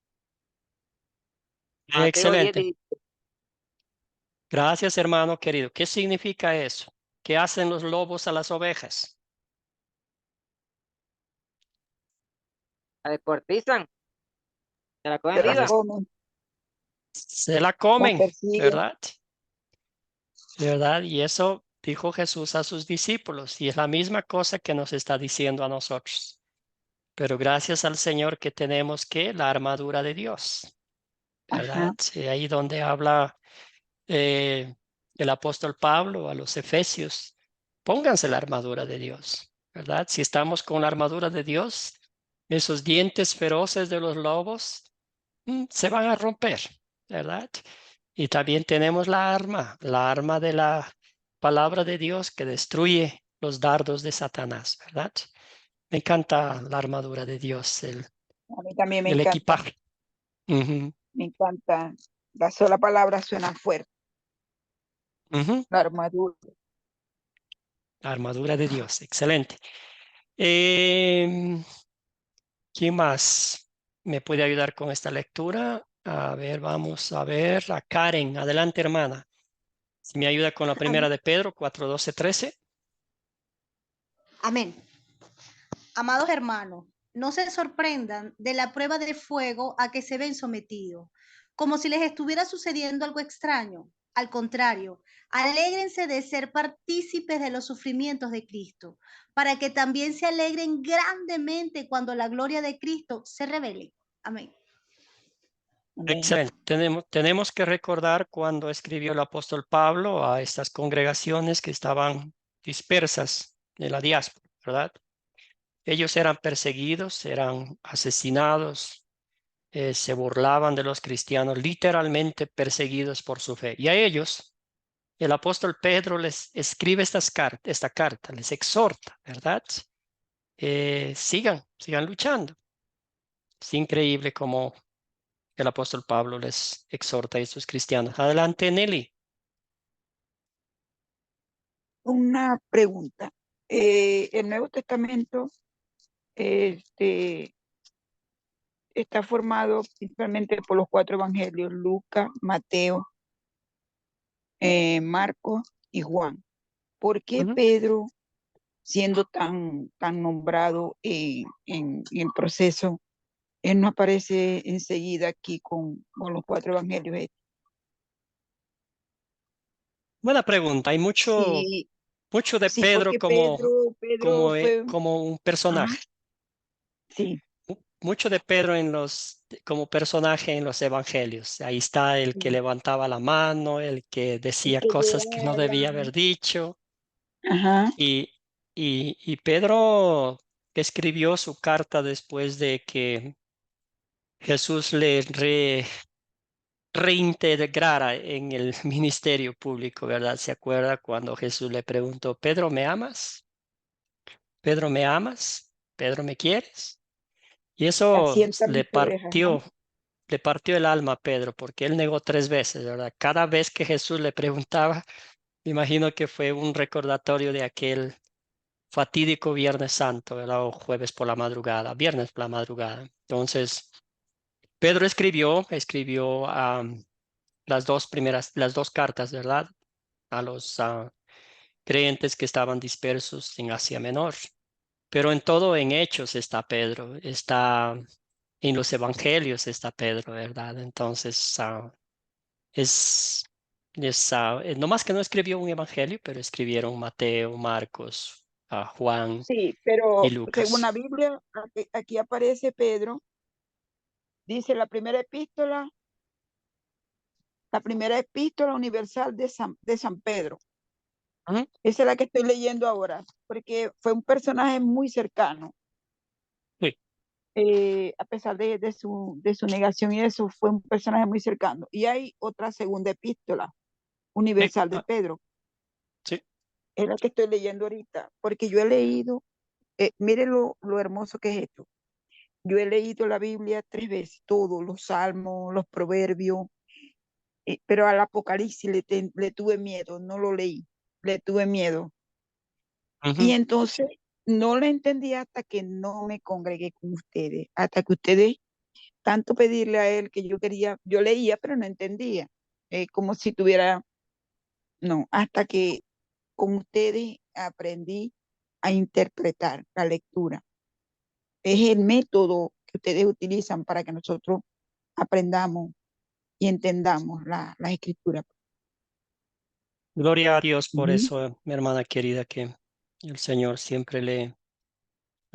Mateo 10, Excelente. Gracias, hermano querido. ¿Qué significa eso? ¿Qué hacen los lobos a las ovejas? la descuartizan, se la comen Se la Las viva. comen, Se la la comen, persiguen. ¿verdad? ¿Verdad? Y eso dijo Jesús a sus discípulos y es la misma cosa que nos está diciendo a nosotros. Pero gracias al Señor que tenemos la armadura de Dios, ¿verdad? Ajá. Sí, ahí donde habla el apóstol Pablo a los Efesios, pónganse la armadura de Dios, ¿verdad? Si estamos con la armadura de Dios, esos dientes feroces de los lobos se van a romper, ¿verdad? Y también tenemos la arma de la palabra de Dios que destruye los dardos de Satanás, ¿verdad? Me encanta la armadura de Dios, A mí también me el encanta, equipaje. Ujú, me encanta. La sola palabra suena fuerte, ujú. la armadura. La armadura de Dios, excelente. ¿Quién más me puede ayudar con esta lectura? A ver, vamos a ver a Karen. Adelante, hermana. Si me ayuda con la primera de Pedro, 4:12-13. Amén. Amados hermanos, no se sorprendan de la prueba de fuego a que se ven sometidos, como si les estuviera sucediendo algo extraño. Al contrario, alégrense de ser partícipes de los sufrimientos de Cristo, para que también se alegren grandemente cuando la gloria de Cristo se revele. Amén. Amén. Excelente. Tenemos que recordar cuando escribió el apóstol Pablo a estas congregaciones que estaban dispersas de la diáspora, ¿verdad? Ellos eran perseguidos, eran asesinados, se burlaban de los cristianos, literalmente perseguidos por su fe. Y a ellos, el apóstol Pedro les escribe esta carta, les exhorta, ¿verdad? Sigan luchando. Es increíble cómo el apóstol Pablo les exhorta a estos cristianos. Adelante, Nelly. Una pregunta. El Nuevo Testamento está formado principalmente por los 4 evangelios: Lucas, Mateo, Marcos y Juan. ¿Por qué Pedro, siendo tan nombrado en el proceso, él no aparece enseguida aquí con los 4 evangelios? Buena pregunta. Hay mucho Sí, de sí, Pedro porque Pedro fue, como un ajá, personaje. sí, Mucho de Pedro como personaje en los evangelios. Ahí está el que sí, levantaba la mano, el que el decía que cosas que no lloraba, debía haber dicho. ajá, Y, y Pedro escribió su carta después de que Jesús le reintegrara en el ministerio público, ¿verdad? ¿Se acuerda cuando Jesús le preguntó, Pedro, ¿me amas? Pedro, ¿me amas? Pedro, ¿me quieres? Y eso asienta mis ovejas, ¿no? le partió el alma a Pedro, porque él negó 3 veces, ¿verdad? Cada vez que Jesús le preguntaba, me imagino que fue un recordatorio de aquel fatídico Viernes Santo, ¿verdad? O jueves por la madrugada, viernes por la madrugada. Entonces, Pedro escribió las dos cartas, ¿verdad? A los creyentes que estaban dispersos en Asia Menor. Pero en todo, en Hechos está Pedro, está en los Evangelios está Pedro, ¿verdad? Entonces, no más que no escribió un Evangelio, pero escribieron Mateo, Marcos, Juan Sí, y pero según la Lucas. Biblia, aquí aparece Pedro, dice la primera epístola universal de San Pedro. Ujú. Esa es la que estoy leyendo ahora, porque fue un personaje muy cercano. Sí. A pesar de su negación y eso, fue un personaje muy cercano. Y hay otra segunda epístola universal de Pedro, Sí. es la que estoy leyendo ahorita, porque yo he leído, mire lo hermoso que es esto. Yo he leído la Biblia 3 veces, todos los salmos, los proverbios, pero al Apocalipsis le tuve miedo, no lo leí, le tuve miedo. Y Ujú. entonces no lo entendí hasta que no me congregué con ustedes, hasta que ustedes, tanto pedirle a él que yo quería, yo leía, pero no entendía, como si tuviera, no, hasta que con ustedes aprendí a interpretar la lectura. Es el método que ustedes utilizan para que nosotros aprendamos y entendamos la escritura. Gloria a Dios por Ujú. eso, mi hermana querida, que el Señor siempre le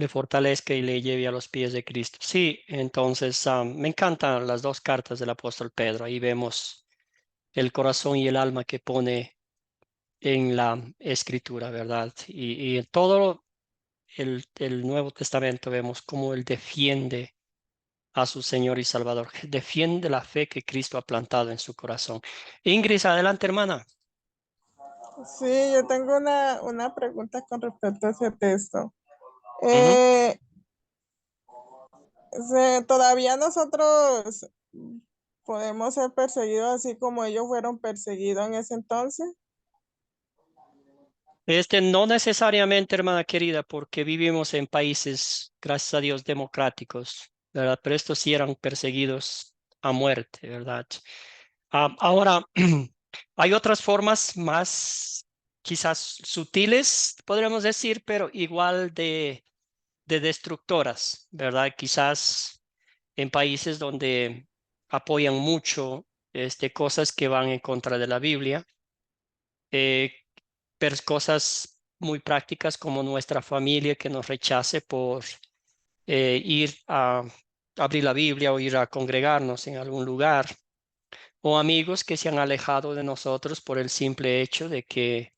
fortalezca y le lleve a los pies de Cristo. Sí, entonces me encantan las 2 cartas del apóstol Pedro. Ahí vemos el corazón y el alma que pone en la escritura, ¿verdad? Y en todo el Nuevo Testamento vemos cómo él defiende a su Señor y Salvador, defiende la fe que Cristo ha plantado en su corazón. Ingrid, adelante, hermana. Sí, yo tengo una pregunta con respecto a ese texto. Ujú. Todavía nosotros podemos ser perseguidos así como ellos fueron perseguidos en ese entonces. No necesariamente, hermana querida, porque vivimos en países, gracias a Dios, democráticos, ¿verdad? Pero estos sí eran perseguidos a muerte, ¿verdad? Ahora, hay otras formas más quizás sutiles, podríamos decir, pero igual de destructoras, ¿verdad? Quizás en países donde apoyan mucho cosas que van en contra de la Biblia, pero cosas muy prácticas como nuestra familia que nos rechace por ir a abrir la Biblia o ir a congregarnos en algún lugar, o amigos que se han alejado de nosotros por el simple hecho de que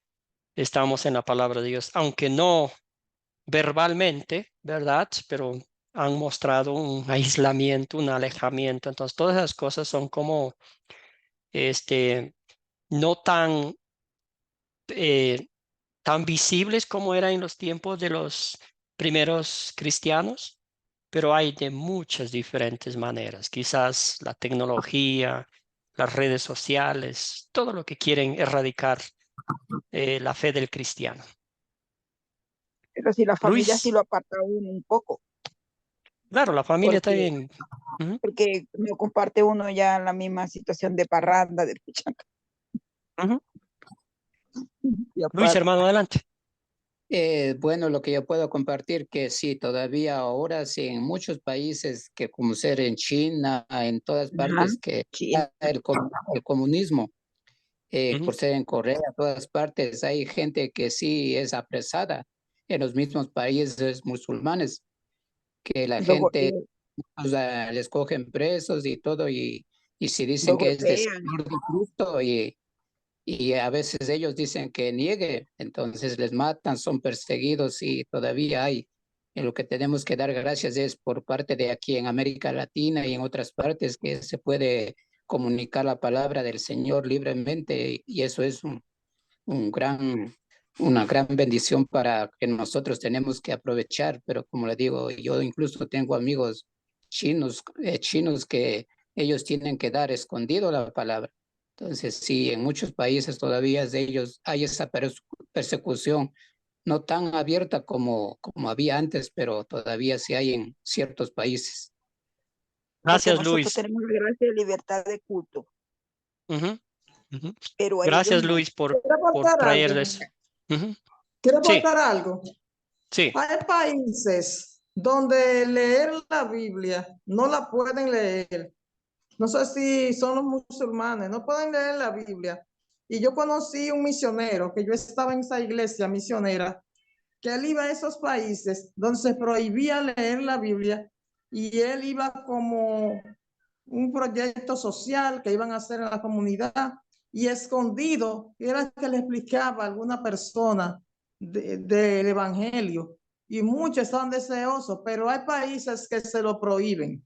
estamos en la palabra de Dios, aunque no verbalmente, ¿verdad? Pero han mostrado un aislamiento, un alejamiento. Entonces, todas esas cosas son como, no tan, tan visibles como era en los tiempos de los primeros cristianos, pero hay de muchas diferentes maneras. Quizás la tecnología, las redes sociales, todo lo que quieren erradicar la fe del cristiano. Pero si la familia sí Luis, lo aparta a uno un poco, claro, la familia está porque, bien. Ujú, porque no comparte uno ya la misma situación de parranda, de pichanga, ujú. y Luis, aparte. hermano, adelante. Bueno, lo que yo puedo compartir que sí, todavía ahora sí, en muchos países que como ser en China, en todas Ajá, partes que China. el comunismo, Ujú. por ser en Corea, todas partes hay gente que sí es apresada en los mismos países musulmanes, que la Lo, gente, o sea, les cogen presos y todo, y si lo dicen que es de golpean. Señor de Cristo, y a veces ellos dicen que niegue, entonces les matan, son perseguidos y todavía hay. Y lo que tenemos que dar gracias es por parte de aquí en América Latina y en otras partes que se puede comunicar la palabra del Señor libremente y eso es un gran, una gran bendición para que nosotros tenemos que aprovechar. Pero como le digo, yo incluso tengo amigos chinos que ellos tienen que dar escondido la palabra. Entonces, sí, en muchos países todavía de ellos hay esa persecución, no tan abierta como había antes, pero todavía sí hay en ciertos países. Porque Gracias, nosotros Luis. tenemos la gracia de libertad de culto, Ujú, ujú. pero a ellos Gracias, no. Luis, Quiero por aportar algo. traerles. Ujú. Quiero Sí, aportar algo. sí. Hay países donde leer la Biblia no la pueden leer. No sé si son los musulmanes, no pueden leer la Biblia. Y yo conocí un misionero, que yo estaba en esa iglesia misionera, que él iba a esos países donde se prohibía leer la Biblia y él iba como un proyecto social que iban a hacer en la comunidad y escondido era que le explicaba a alguna persona del evangelio y muchos estaban deseosos, pero hay países que se lo prohíben.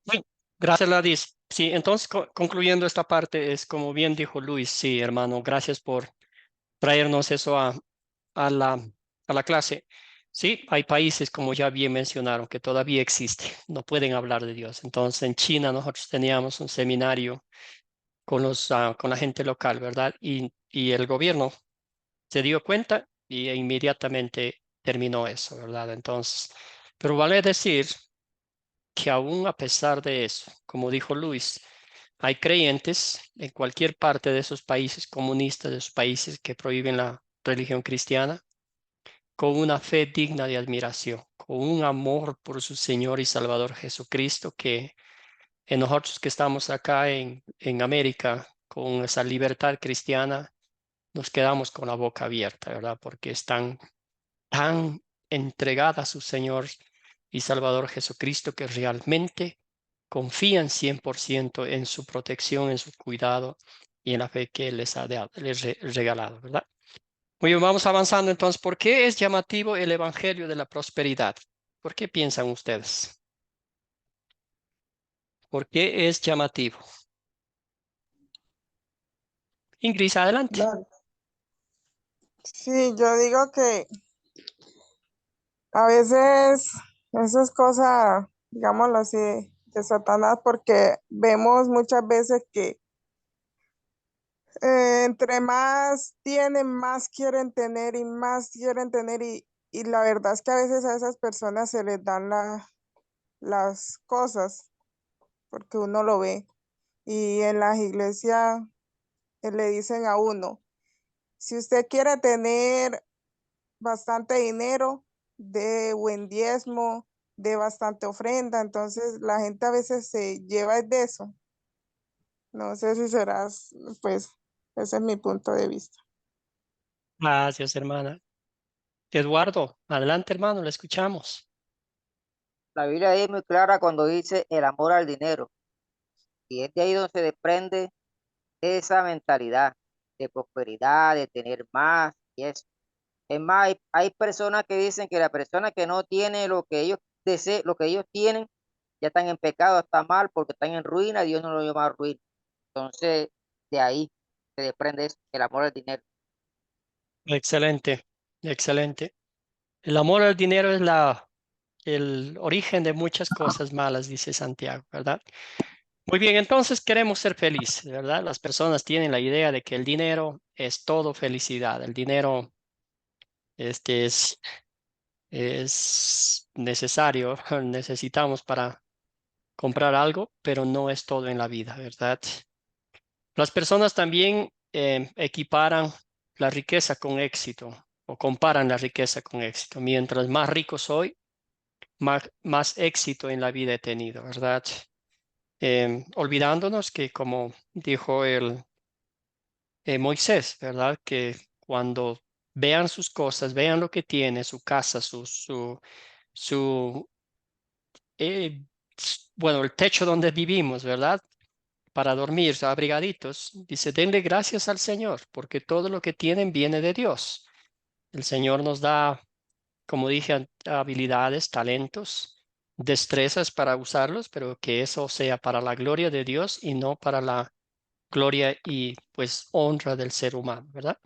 Sí, gracias, Ladis. Sí, entonces concluyendo esta parte, es como bien dijo Luis, sí, hermano, gracias por traernos eso a la clase. Sí, hay países, como ya bien mencionaron, que todavía existen, no pueden hablar de Dios. Entonces, en China nosotros teníamos un seminario con la gente local, ¿verdad? Y el gobierno se dio cuenta y inmediatamente terminó eso, ¿verdad? Entonces, pero vale decir que aún a pesar de eso, como dijo Luis, hay creyentes en cualquier parte de esos países comunistas, de esos países que prohíben la religión cristiana, con una fe digna de admiración, con un amor por su Señor y Salvador Jesucristo, que en nosotros que estamos acá en América, con esa libertad cristiana, nos quedamos con la boca abierta, ¿verdad? Porque están tan entregada a su Señor y Salvador Jesucristo que realmente confían 100% en su protección, en su cuidado y en la fe que Él les ha regalado, ¿verdad? Muy bien, vamos avanzando entonces. ¿Por qué es llamativo el Evangelio de la prosperidad? ¿Por qué piensan ustedes? ¿Por qué es llamativo? Ingrid, adelante. Sí, yo digo que a veces eso es cosa, digámoslo así, de Satanás, porque vemos muchas veces que entre más tienen, más quieren tener y más quieren tener y la verdad es que a veces a esas personas se les dan las cosas porque uno lo ve y en las iglesias le dicen a uno, si usted quiere tener bastante dinero, de buen diezmo, de bastante ofrenda, entonces la gente a veces se lleva de eso No sé si serás, pues, ese es mi punto de vista. Gracias, hermana. Eduardo, adelante, hermano, le escuchamos. La Biblia es muy clara cuando dice el amor al dinero. Y es de ahí donde se desprende esa mentalidad de prosperidad, de tener más y eso. Es más, hay personas que dicen que la persona que no tiene lo que ellos desean, lo que ellos tienen, ya están en pecado, está mal porque están en ruina, Dios no lo llama ruina. Entonces, de ahí se desprende eso, el amor al dinero. Excelente, excelente. El amor al dinero es el origen de muchas cosas malas, dice Santiago, ¿verdad? Muy bien, entonces queremos ser felices, ¿verdad? Las personas tienen la idea de que el dinero es todo felicidad. El dinero este, es necesario, necesitamos para comprar algo, pero no es todo en la vida, ¿verdad? Las personas también equiparan la riqueza con éxito o comparan la riqueza con éxito. Mientras más rico soy, más éxito en la vida he tenido, ¿verdad? Olvidándonos que, como dijo Moisés, ¿verdad? Que cuando vean sus cosas, vean lo que tiene, su casa, su bueno, el techo donde vivimos, ¿verdad? Para dormir, abrigaditos, dice, denle gracias al Señor, porque todo lo que tienen viene de Dios. El Señor nos da, como dije, habilidades, talentos, destrezas para usarlos, pero que eso sea para la gloria de Dios y no para la gloria y pues honra del ser humano, ¿verdad?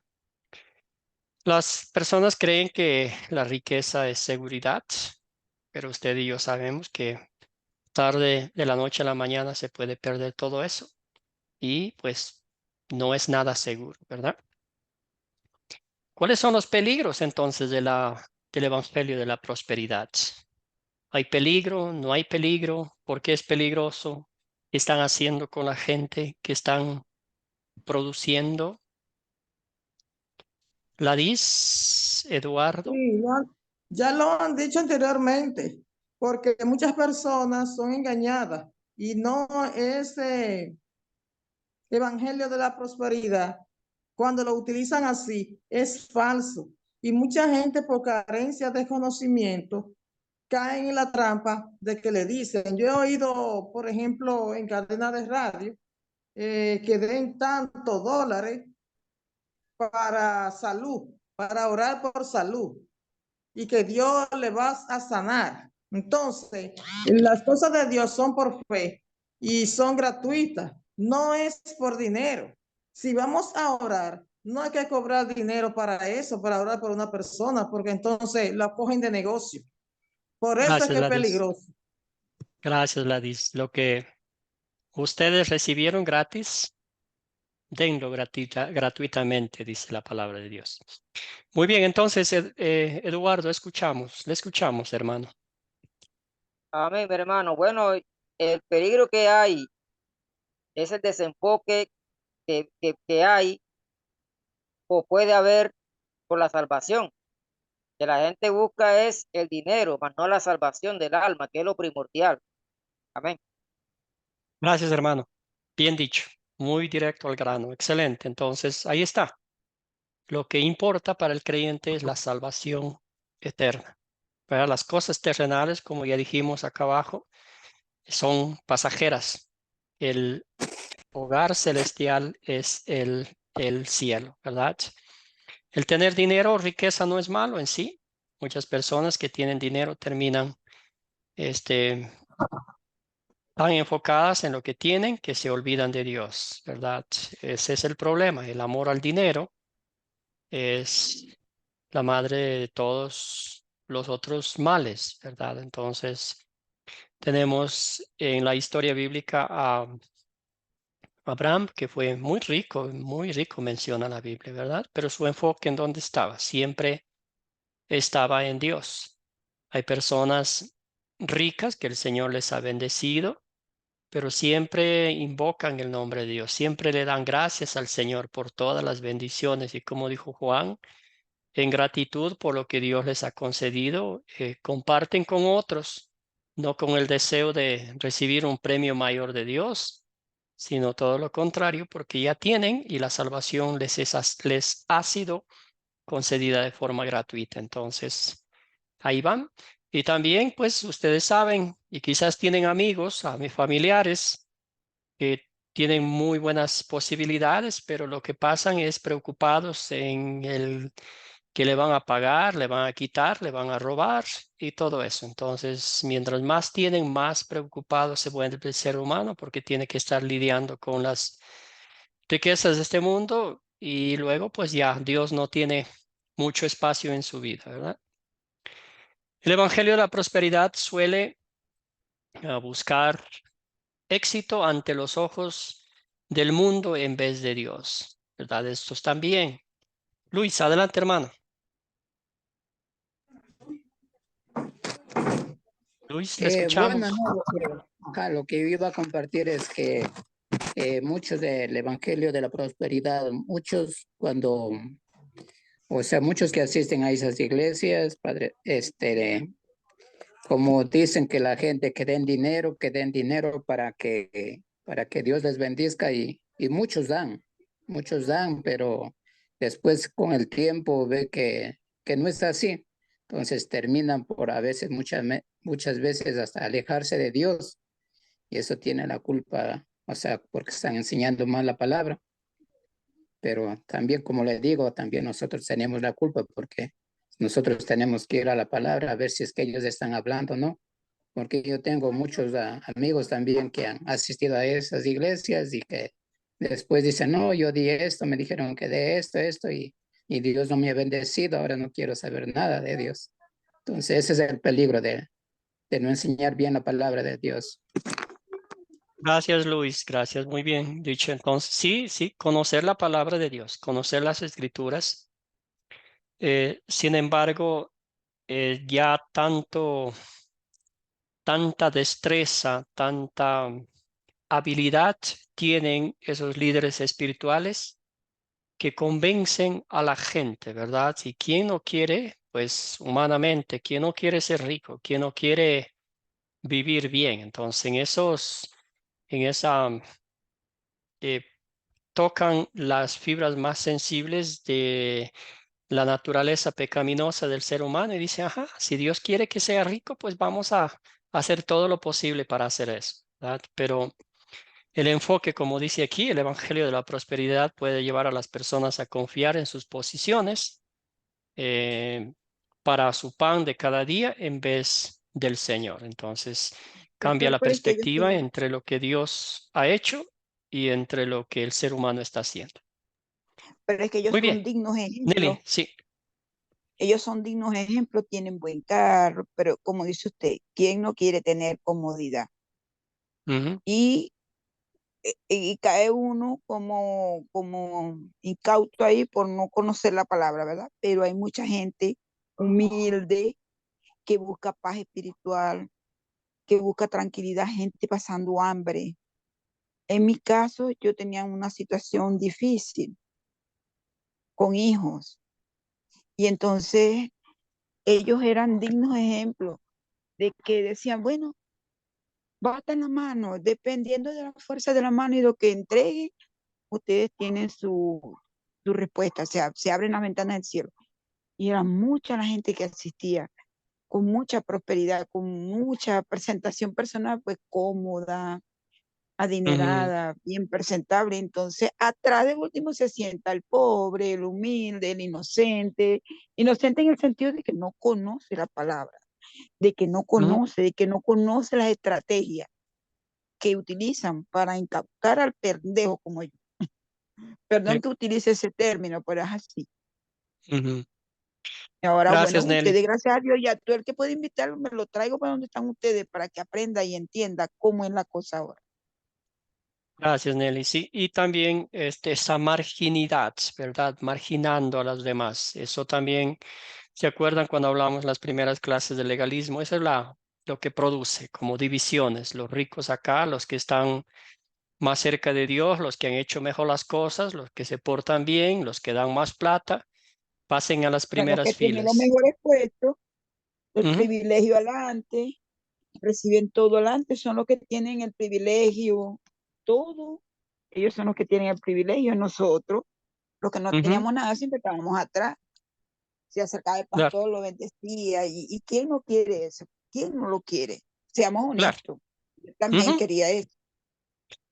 Las personas creen que la riqueza es seguridad, pero usted y yo sabemos que tarde de la noche a la mañana se puede perder todo eso y pues no es nada seguro, ¿verdad? ¿Cuáles son los peligros entonces del Evangelio de la prosperidad? ¿Hay peligro? ¿No hay peligro? ¿Por qué es peligroso? ¿Qué están haciendo con la gente que están produciendo? Eduardo. Sí, ya lo han dicho anteriormente, porque muchas personas son engañadas y no ese evangelio de la prosperidad, cuando lo utilizan así, es falso. Y mucha gente por carencia de conocimiento caen en la trampa de que le dicen, yo he oído, por ejemplo, en cadena de radio, que den tantos dólares para salud, para orar por salud y que Dios le va a sanar. Entonces, las cosas de Dios son por fe y son gratuitas, no es por dinero. Si vamos a orar, no hay que cobrar dinero para eso, para orar por una persona, porque entonces la cogen de negocio. Por eso es Gracias, que es Ladis. peligroso. Gracias, Ladis. Lo que ustedes recibieron gratis, denlo gratuitamente, dice la palabra de Dios. Muy bien, entonces, Eduardo, le escuchamos, hermano. Amén, mi hermano. Bueno, el peligro que hay es el desenfoque que hay o puede haber por la salvación. Que la gente busca es el dinero, más no la salvación del alma, que es lo primordial. Amén. Gracias, hermano. Bien dicho, muy directo al grano. Excelente. Entonces, ahí está. Lo que importa para el creyente es la salvación eterna. ¿Verdad? Las cosas terrenales, como ya dijimos acá abajo, son pasajeras. El hogar celestial es el cielo, ¿verdad? El tener dinero o riqueza no es malo en sí. Muchas personas que tienen dinero terminan tan enfocadas en lo que tienen que se olvidan de Dios, ¿verdad? Ese es el problema. El amor al dinero es la madre de todos los otros males, ¿verdad? Entonces, tenemos en la historia bíblica a Abraham, que fue muy rico menciona la Biblia, ¿verdad? Pero su enfoque en dónde estaba, siempre estaba en Dios. Hay personas ricas que el Señor les ha bendecido, pero siempre invocan el nombre de Dios, siempre le dan gracias al Señor por todas las bendiciones y como dijo Juan, en gratitud por lo que Dios les ha concedido, comparten con otros, no con el deseo de recibir un premio mayor de Dios, sino todo lo contrario, porque ya tienen y la salvación les ha sido concedida de forma gratuita. Entonces, ahí van. Y también, pues, ustedes saben, y quizás tienen amigos, a mis familiares, que tienen muy buenas posibilidades, pero lo que pasan es preocupados en el que le van a pagar, le van a quitar, le van a robar y todo eso. Entonces, mientras más tienen, más preocupado se vuelve el ser humano porque tiene que estar lidiando con las riquezas de este mundo y luego, pues ya, Dios no tiene mucho espacio en su vida, ¿verdad? El Evangelio de la Prosperidad suele buscar éxito ante los ojos del mundo en vez de Dios, ¿verdad? Estos también. Luis, adelante, hermano. Luis, le escuchamos. Bueno, no, lo que yo iba a compartir es que muchos del Evangelio de la Prosperidad, muchos cuando, o sea, muchos que asisten a esas iglesias, padre, como dicen que la gente que den dinero para que Dios les bendizca y muchos dan, pero después con el tiempo ve que no es así. Entonces terminan por a veces, muchas veces hasta alejarse de Dios y eso tiene la culpa, o sea, porque están enseñando mal la palabra. Pero también, como les digo, también nosotros tenemos la culpa porque nosotros tenemos que ir a la palabra a ver si es que ellos están hablando, ¿no? Porque yo tengo muchos amigos también que han asistido a esas iglesias y que después dicen, no, yo di esto, me dijeron que de esto, y Dios no me ha bendecido, ahora no quiero saber nada de Dios. Entonces ese es el peligro de no enseñar bien la palabra de Dios. Gracias, Luis. Gracias. Muy bien dicho. Entonces, sí, conocer la palabra de Dios, conocer las escrituras. Sin embargo, ya tanta destreza, tanta habilidad tienen esos líderes espirituales que convencen a la gente, ¿verdad? Si quien no quiere, pues humanamente, quien no quiere ser rico, quien no quiere vivir bien. Entonces, en esa tocan las fibras más sensibles de la naturaleza pecaminosa del ser humano y dicen, ajá, si Dios quiere que sea rico, pues vamos a hacer todo lo posible para hacer eso, ¿verdad? Pero el enfoque, como dice aquí, el Evangelio de la Prosperidad puede llevar a las personas a confiar en sus posiciones para su pan de cada día en vez del Señor. Entonces, cambia la Pastor, pero es que ellos perspectiva son, entre lo que Dios ha hecho y entre lo que el ser humano está haciendo. pero es que ellos Muy bien. son dignos Nelly, ejemplos. sí. Ellos son dignos ejemplos, tienen buen carro, pero como dice usted, ¿quién no quiere tener comodidad? Ujú, Y cae uno como incauto ahí por no conocer la palabra, ¿verdad? Pero hay mucha gente humilde que busca paz espiritual, que busca tranquilidad, gente pasando hambre. En mi caso, yo tenía una situación difícil con hijos y entonces ellos eran dignos ejemplos de que decían, bueno, bata en la mano, dependiendo de la fuerza de la mano y lo que entreguen, ustedes tienen su respuesta, o sea, se abren las ventanas del cielo. Y era mucha la gente que asistía, con mucha prosperidad, con mucha presentación personal, pues cómoda, ujú, adinerada, bien presentable. Entonces, atrás de último se sienta el pobre, el humilde, el inocente, inocente en el sentido de que no conoce la palabra, ujú, de que no conoce las estrategias que utilizan para incautar al pendejo como yo. sí, Perdón que utilice ese término, pero es así. ujú. Ahora, bueno, Gracias, Nelly. ustedes, gracias a Dios, ya tú el que puede invitarlo, me lo traigo para donde están ustedes, para que aprenda y entienda cómo es la cosa ahora. Gracias, Nelly. Sí, y también esa marginidad, ¿verdad? Marginando a los demás. Eso también, ¿se acuerdan cuando hablamos las primeras clases de legalismo? Eso es lo que produce como divisiones. Los ricos acá, los que están más cerca de Dios, los que han hecho mejor las cosas, los que se portan bien, los que dan más plata, pasen a las Son los que primeras tienen los filas. mejores puestos, el Ujú, privilegio adelante, reciben todo adelante, son los que tienen el privilegio, todo Ellos son los que tienen el privilegio, nosotros, los que no Ujú. teníamos nada, siempre estábamos atrás. Se acercaba el Claro, pastor, lo bendecía, y ¿quién no quiere eso? ¿Quién no lo quiere? Seamos claro. honestos. Yo también Ujú. quería eso.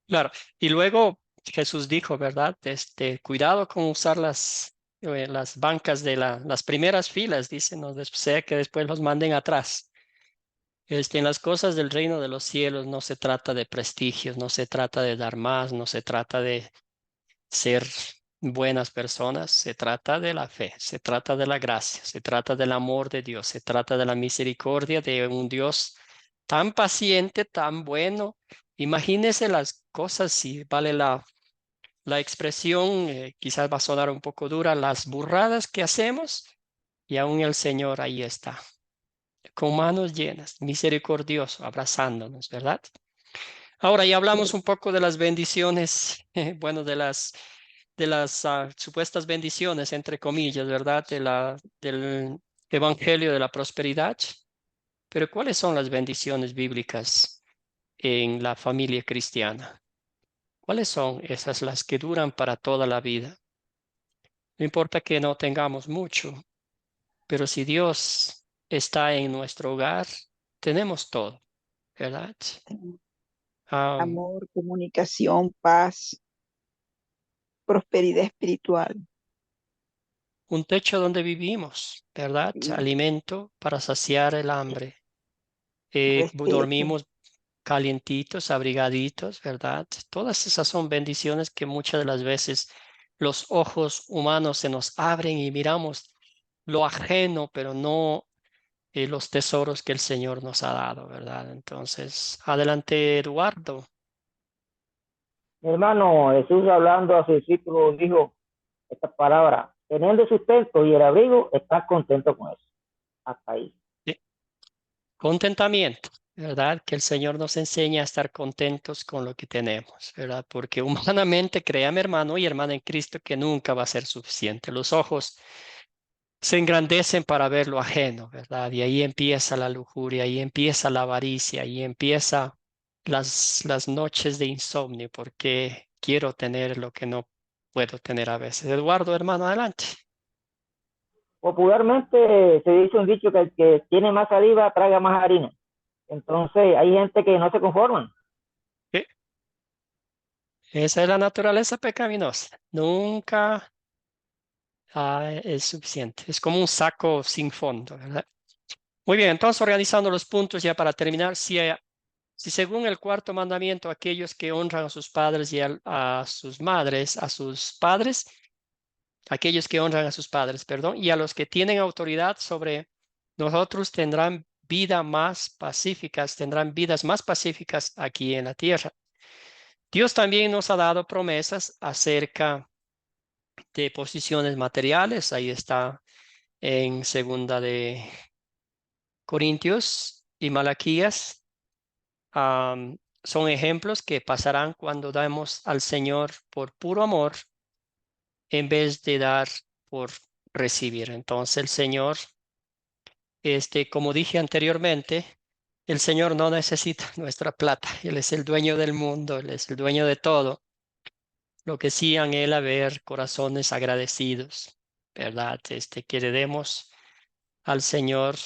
Claro. Y luego Jesús dijo, ¿verdad? Cuidado con usar las bancas de las primeras filas, dice, no sea que después los manden atrás. En las cosas del reino de los cielos no se trata de prestigios, no se trata de dar más, no se trata de ser buenas personas, se trata de la fe, se trata de la gracia, se trata del amor de Dios, se trata de la misericordia de un Dios tan paciente, tan bueno. Imagínese las cosas, si vale la expresión, quizás va a sonar un poco dura, las burradas que hacemos y aún el Señor ahí está, con manos llenas, misericordioso, abrazándonos, ¿verdad? Ahora ya hablamos un poco de las bendiciones, bueno, de las supuestas bendiciones, entre comillas, ¿verdad? Del Evangelio de la Prosperidad. Pero ¿cuáles son las bendiciones bíblicas en la familia cristiana? ¿Cuáles son esas las que duran para toda la vida? No importa que no tengamos mucho, pero si Dios está en nuestro hogar, tenemos todo, ¿verdad? Am, Amor, comunicación, paz, prosperidad espiritual, un techo donde vivimos, ¿verdad? y Alimento para saciar el hambre. respeto. Dormimos calientitos, abrigaditos, ¿verdad? Todas esas son bendiciones que muchas de las veces los ojos humanos se nos abren y miramos lo ajeno, pero no los tesoros que el Señor nos ha dado, ¿verdad? Entonces, adelante, Eduardo. Hermano, Jesús hablando a sus discípulos dijo esta palabra: teniendo sustento y el abrigo, estás contento con eso. Hasta ahí. Sí. Contentamiento, ¿verdad? Que el Señor nos enseña a estar contentos con lo que tenemos, ¿verdad? Porque humanamente, créame, hermano y hermana en Cristo, que nunca va a ser suficiente. Los ojos se engrandecen para ver lo ajeno, ¿verdad? Y ahí empieza la lujuria, ahí empieza la avaricia, ahí empieza las noches de insomnio, porque quiero tener lo que no puedo tener a veces. Eduardo, hermano, adelante. Popularmente se dice un dicho que el que tiene más saliva traga más harina. Entonces hay gente que no se conforma. Sí, esa es la naturaleza pecaminosa. Nunca es suficiente. Es como un saco sin fondo, ¿verdad? Muy bien, entonces organizando los puntos ya para terminar, si según el cuarto mandamiento aquellos que honran a sus padres y a sus madres, a sus padres, aquellos que honran a sus padres, perdón, y a los que tienen autoridad sobre nosotros tendrán tendrán vidas más pacíficas aquí en la tierra. Dios también nos ha dado promesas acerca de posiciones materiales. Ahí está en segunda de Corintios y Malaquías. Son ejemplos que pasarán cuando damos al Señor por puro amor en vez de dar por recibir. Entonces el Señor, como dije anteriormente, el Señor no necesita nuestra plata. Él es el dueño del mundo, Él es el dueño de todo. Lo que sí anhela ver corazones agradecidos, ¿verdad? Que le demos al Señor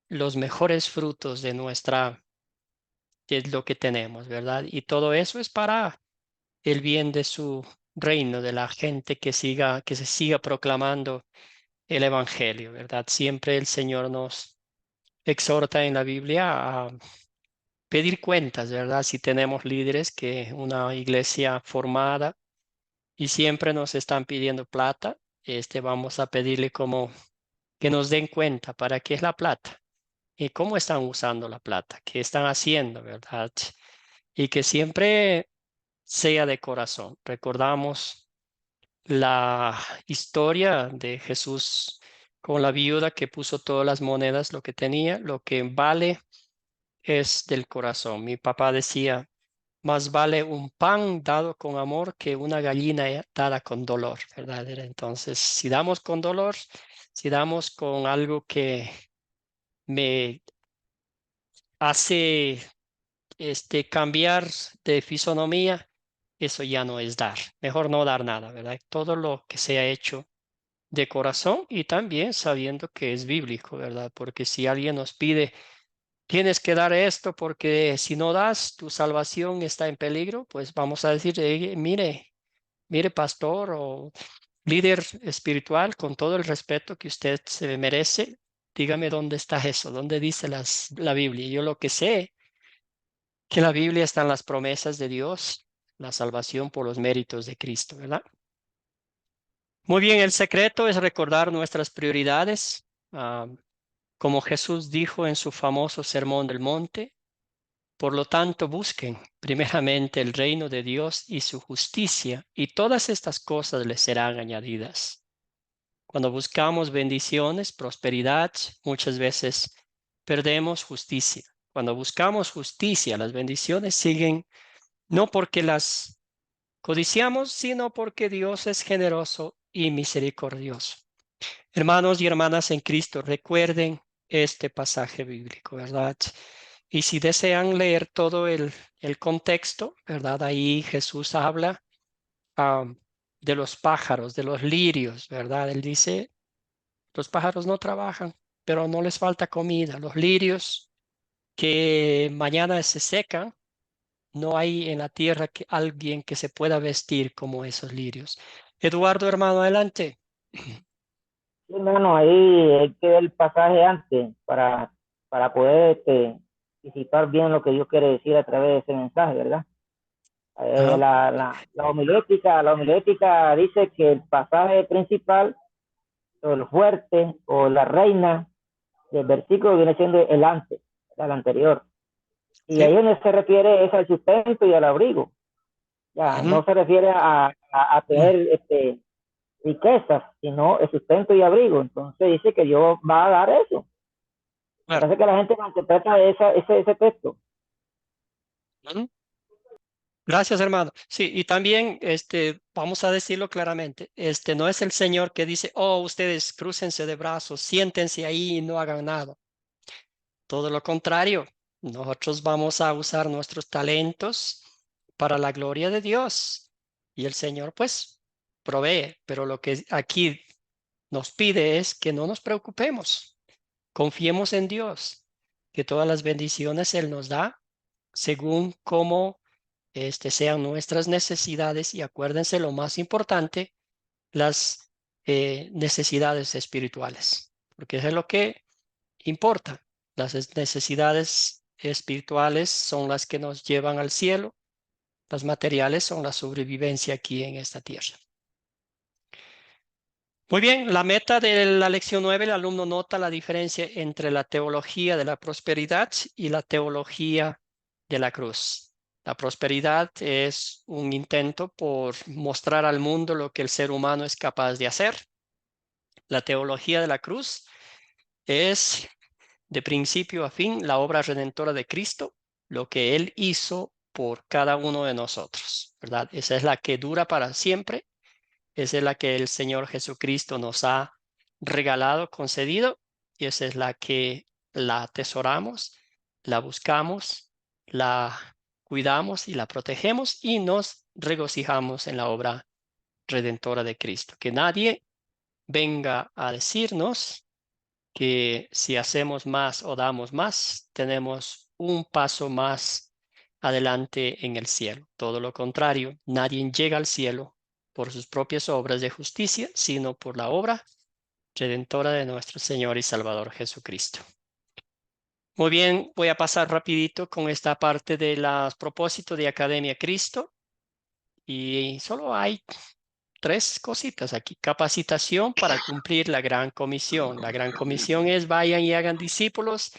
los mejores frutos de lo que tenemos, ¿verdad? Y todo eso es para el bien de su reino, de la gente que se siga proclamando el evangelio, ¿verdad? Siempre el Señor nos exhorta en la Biblia a pedir cuentas, ¿verdad? Si tenemos líderes que una iglesia formada y siempre nos están pidiendo plata, vamos a pedirle como que nos den cuenta para qué es la plata y cómo están usando la plata, qué están haciendo, ¿verdad? Y que siempre sea de corazón. Recordamos la historia de Jesús con la viuda que puso todas las monedas, lo que tenía, lo que vale es del corazón. Mi papá decía, más vale un pan dado con amor que una gallina dada con dolor, ¿verdad? Entonces, si damos con dolor, si damos con algo que me hace cambiar de fisonomía, eso ya no es dar. Mejor no dar nada, ¿verdad? Todo lo que sea hecho de corazón y también sabiendo que es bíblico, ¿verdad? Porque si alguien nos pide, tienes que dar esto porque si no das, tu salvación está en peligro, pues vamos a decir, mire, pastor o líder espiritual, con todo el respeto que usted se merece, dígame dónde está eso, dónde dice la Biblia. Yo lo que sé, que la Biblia están las promesas de Dios, la salvación por los méritos de Cristo, ¿verdad? Muy bien, el secreto es recordar nuestras prioridades. Como Jesús dijo en su famoso Sermón del Monte, por lo tanto busquen primeramente el reino de Dios y su justicia, y todas estas cosas les serán añadidas. Cuando buscamos bendiciones, prosperidad, muchas veces perdemos justicia. Cuando buscamos justicia, las bendiciones siguen no porque las codiciamos, sino porque Dios es generoso y misericordioso. Hermanos y hermanas en Cristo, recuerden este pasaje bíblico, ¿verdad? Y si desean leer todo el contexto, ¿verdad? Ahí Jesús habla de los pájaros, de los lirios, ¿verdad? Él dice, los pájaros no trabajan, pero no les falta comida. Los lirios que mañana se secan, no hay en la tierra alguien que se pueda vestir como esos lirios. Eduardo, hermano, adelante. Sí, hermano, ahí hay que ver el pasaje antes para poder disipar bien lo que Dios quiere decir a través de ese mensaje, ¿verdad? La homilética dice que el pasaje principal, o el fuerte, o la reina del versículo viene siendo el antes, el anterior. Y Sí. ahí donde se refiere es al sustento y al abrigo. Ya, no se refiere a tener riquezas, sino el sustento y abrigo. Entonces dice que Dios va a dar eso. Claro. Parece que la gente malinterpreta ese texto. Gracias, hermano. Sí, y también vamos a decirlo claramente, no es el Señor que dice, oh, ustedes crúcense de brazos, siéntense ahí y no hagan nada. Todo lo contrario, nosotros vamos a usar nuestros talentos para la gloria de Dios. Y el Señor, pues, provee. Pero lo que aquí nos pide es que no nos preocupemos. Confiemos en Dios, que todas las bendiciones Él nos da según cómo sean nuestras necesidades. Y acuérdense lo más importante, las necesidades espirituales, porque eso es lo que importa. Las necesidades espirituales son las que nos llevan al cielo. Las materiales son la sobrevivencia aquí en esta tierra. Muy bien, la meta de la lección 9, el alumno nota la diferencia entre la teología de la prosperidad y la teología de la cruz. La prosperidad es un intento por mostrar al mundo lo que el ser humano es capaz de hacer. La teología de la cruz es de principio a fin la obra redentora de Cristo, lo que Él hizo por cada uno de nosotros, ¿verdad? Esa es la que dura para siempre. Esa es la que el Señor Jesucristo nos ha regalado, concedido, y esa es la que la atesoramos, la buscamos, la cuidamos y la protegemos y nos regocijamos en la obra redentora de Cristo. Que nadie venga a decirnos que si hacemos más o damos más, tenemos un paso más adelante en el cielo. Todo lo contrario, nadie llega al cielo por sus propias obras de justicia, sino por la obra redentora de nuestro Señor y Salvador Jesucristo. Muy bien, voy a pasar rapidito con esta parte de los propósitos de Academia Cristo. Y solo hay 3 cositas aquí. Capacitación para cumplir la gran comisión. La gran comisión es vayan y hagan discípulos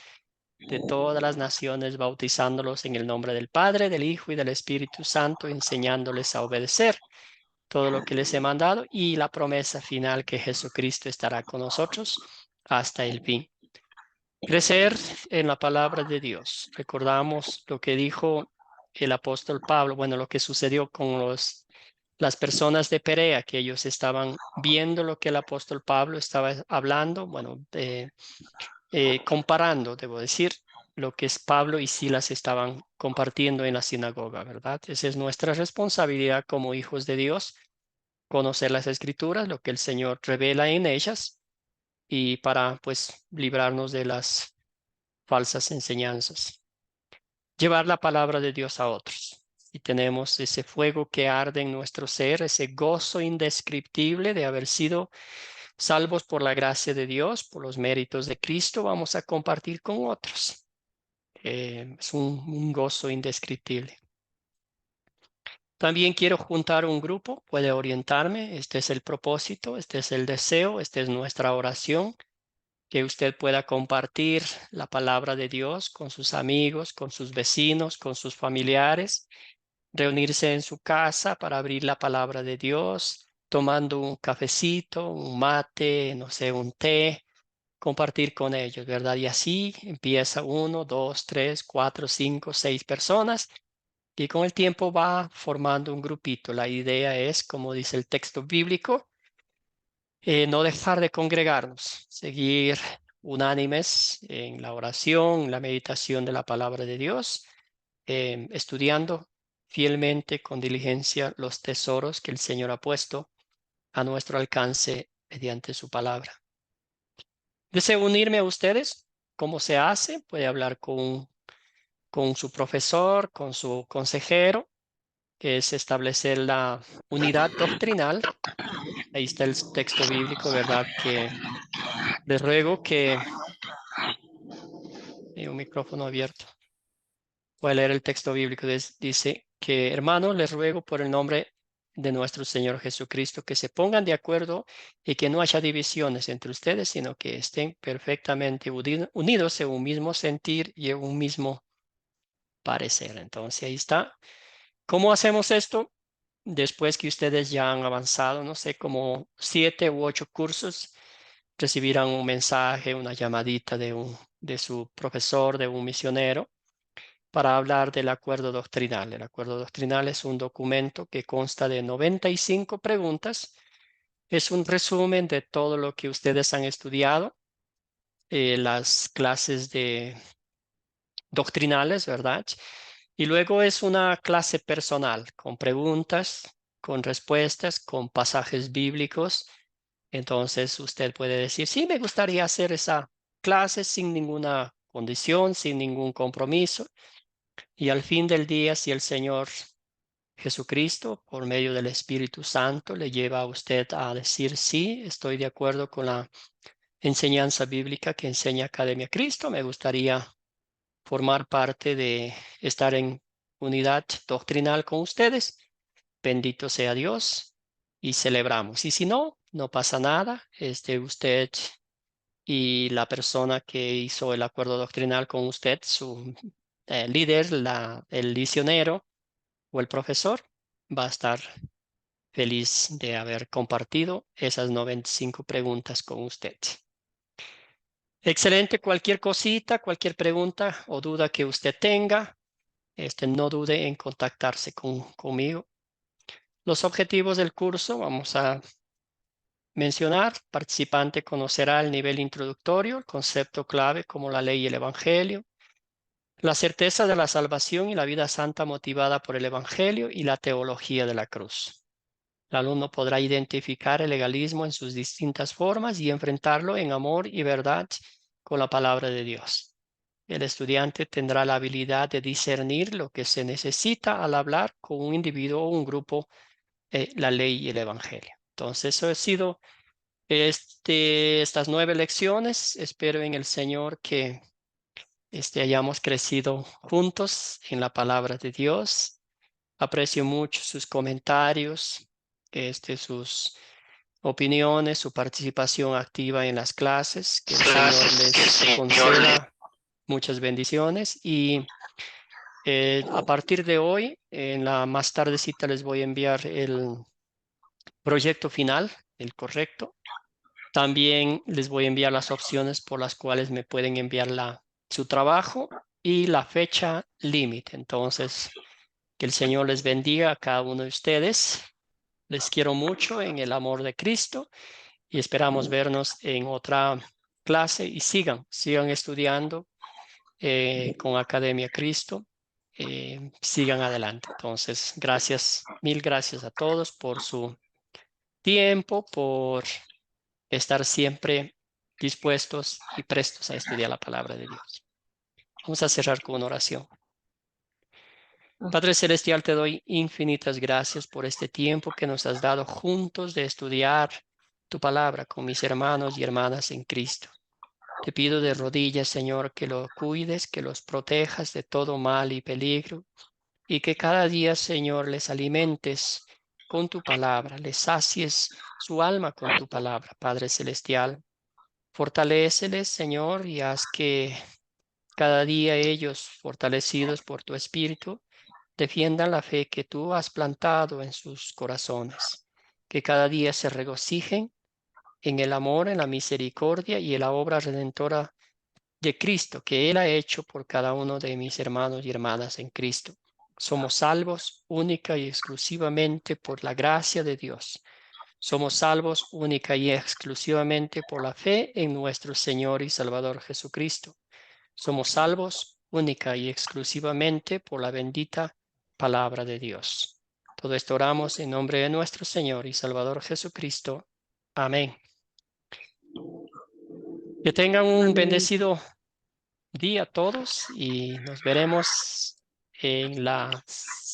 de todas las naciones, bautizándolos en el nombre del Padre, del Hijo y del Espíritu Santo, enseñándoles a obedecer todo lo que les he mandado y la promesa final que Jesucristo estará con nosotros hasta el fin. Crecer en la palabra de Dios. Recordamos lo que dijo el apóstol Pablo, bueno, lo que sucedió con las personas de Perea, que ellos estaban viendo lo que el apóstol Pablo estaba hablando, bueno, comparando, debo decir, lo que Pablo y Silas estaban compartiendo en la sinagoga, ¿verdad? Esa es nuestra responsabilidad como hijos de Dios, conocer las Escrituras, lo que el Señor revela en ellas, y para, pues, librarnos de las falsas enseñanzas. Llevar la palabra de Dios a otros. Y tenemos ese fuego que arde en nuestro ser, ese gozo indescriptible de haber sido salvos por la gracia de Dios, por los méritos de Cristo, vamos a compartir con otros. Es un gozo indescriptible. También quiero juntar un grupo, puede orientarme. Este es el propósito, este es el deseo, esta es nuestra oración, que usted pueda compartir la palabra de Dios con sus amigos, con sus vecinos, con sus familiares, reunirse en su casa para abrir la palabra de Dios, tomando un cafecito, un mate, no sé, un té, compartir con ellos, ¿verdad? Y así empieza 1, 2, 3, 4, 5, 6 personas y con el tiempo va formando un grupito. La idea es, como dice el texto bíblico, no dejar de congregarnos, seguir unánimes en la oración, la meditación de la palabra de Dios, estudiando fielmente, con diligencia, los tesoros que el Señor ha puesto a nuestro alcance mediante su palabra. Deseo unirme a ustedes. ¿Cómo se hace? Puede hablar con su profesor, con su consejero, que es establecer la unidad doctrinal. Ahí está el texto bíblico, ¿verdad? Que les ruego que... Hay un micrófono abierto. Voy a leer el texto bíblico. Dice que, hermanos, les ruego por el nombre de nuestro Señor Jesucristo que se pongan de acuerdo y que no haya divisiones entre ustedes, sino que estén perfectamente unidos en un mismo sentir y en un mismo parecer. Entonces ahí está. ¿Cómo hacemos esto? Después que ustedes ya han avanzado, no sé, como 7 u 8 cursos, recibirán un mensaje, una llamadita de su profesor, de un misionero, para hablar del acuerdo doctrinal. El acuerdo doctrinal es un documento que consta de 95 preguntas. Es un resumen de todo lo que ustedes han estudiado, las clases doctrinales, ¿verdad? Y luego es una clase personal con preguntas, con respuestas, con pasajes bíblicos. Entonces usted puede decir, sí, me gustaría hacer esa clase sin ninguna condición, sin ningún compromiso. Y al fin del día, si el Señor Jesucristo, por medio del Espíritu Santo, le lleva a usted a decir, sí, estoy de acuerdo con la enseñanza bíblica que enseña Academia Cristo, me gustaría formar parte de estar en unidad doctrinal con ustedes. Bendito sea Dios y celebramos. Y si no, no pasa nada. Usted y la persona que hizo el acuerdo doctrinal con usted, su líder, el misionero o el profesor, va a estar feliz de haber compartido esas 95 preguntas con usted. Excelente. Cualquier cosita, cualquier pregunta o duda que usted tenga, no dude en contactarse conmigo. Los objetivos del curso vamos a mencionar. Participante conocerá el nivel introductorio, el concepto clave como la ley y el evangelio, la certeza de la salvación y la vida santa motivada por el evangelio y la teología de la cruz. El alumno podrá identificar el legalismo en sus distintas formas y enfrentarlo en amor y verdad con la palabra de Dios. El estudiante tendrá la habilidad de discernir lo que se necesita al hablar con un individuo o un grupo, la ley y el evangelio. Entonces, eso ha sido estas 9 lecciones. Espero en el Señor que hayamos crecido juntos en la palabra de Dios. Aprecio mucho sus comentarios, sus opiniones, su participación activa en las clases. Que el Señor les conceda muchas bendiciones y a partir de hoy, más tardecita les voy a enviar el proyecto final, el correcto. También les voy a enviar las opciones por las cuales me pueden enviar su trabajo y la fecha límite. Entonces, que el Señor les bendiga a cada uno de ustedes. Les quiero mucho en el amor de Cristo y esperamos vernos en otra clase y sigan estudiando con Academia Cristo, sigan adelante. Entonces, gracias, mil gracias a todos por su tiempo, por estar siempre dispuestos y prestos a estudiar la palabra de Dios. Vamos a cerrar con una oración. Padre Celestial, te doy infinitas gracias por este tiempo que nos has dado juntos de estudiar tu palabra con mis hermanos y hermanas en Cristo. Te pido de rodillas, Señor, que los cuides, que los protejas de todo mal y peligro, y que cada día, Señor, les alimentes con tu palabra, les sacies su alma con tu palabra, Padre Celestial. Fortaléceles, Señor, y haz que cada día ellos, fortalecidos por tu Espíritu, defiendan la fe que tú has plantado en sus corazones, que cada día se regocijen en el amor, en la misericordia y en la obra redentora de Cristo que Él ha hecho por cada uno de mis hermanos y hermanas en Cristo. Somos salvos única y exclusivamente por la gracia de Dios. Somos salvos única y exclusivamente por la fe en nuestro Señor y Salvador Jesucristo. Somos salvos única y exclusivamente por la bendita palabra de Dios. Todo esto oramos en nombre de nuestro Señor y Salvador Jesucristo. Amén. Que tengan un bendecido día a todos y nos veremos en la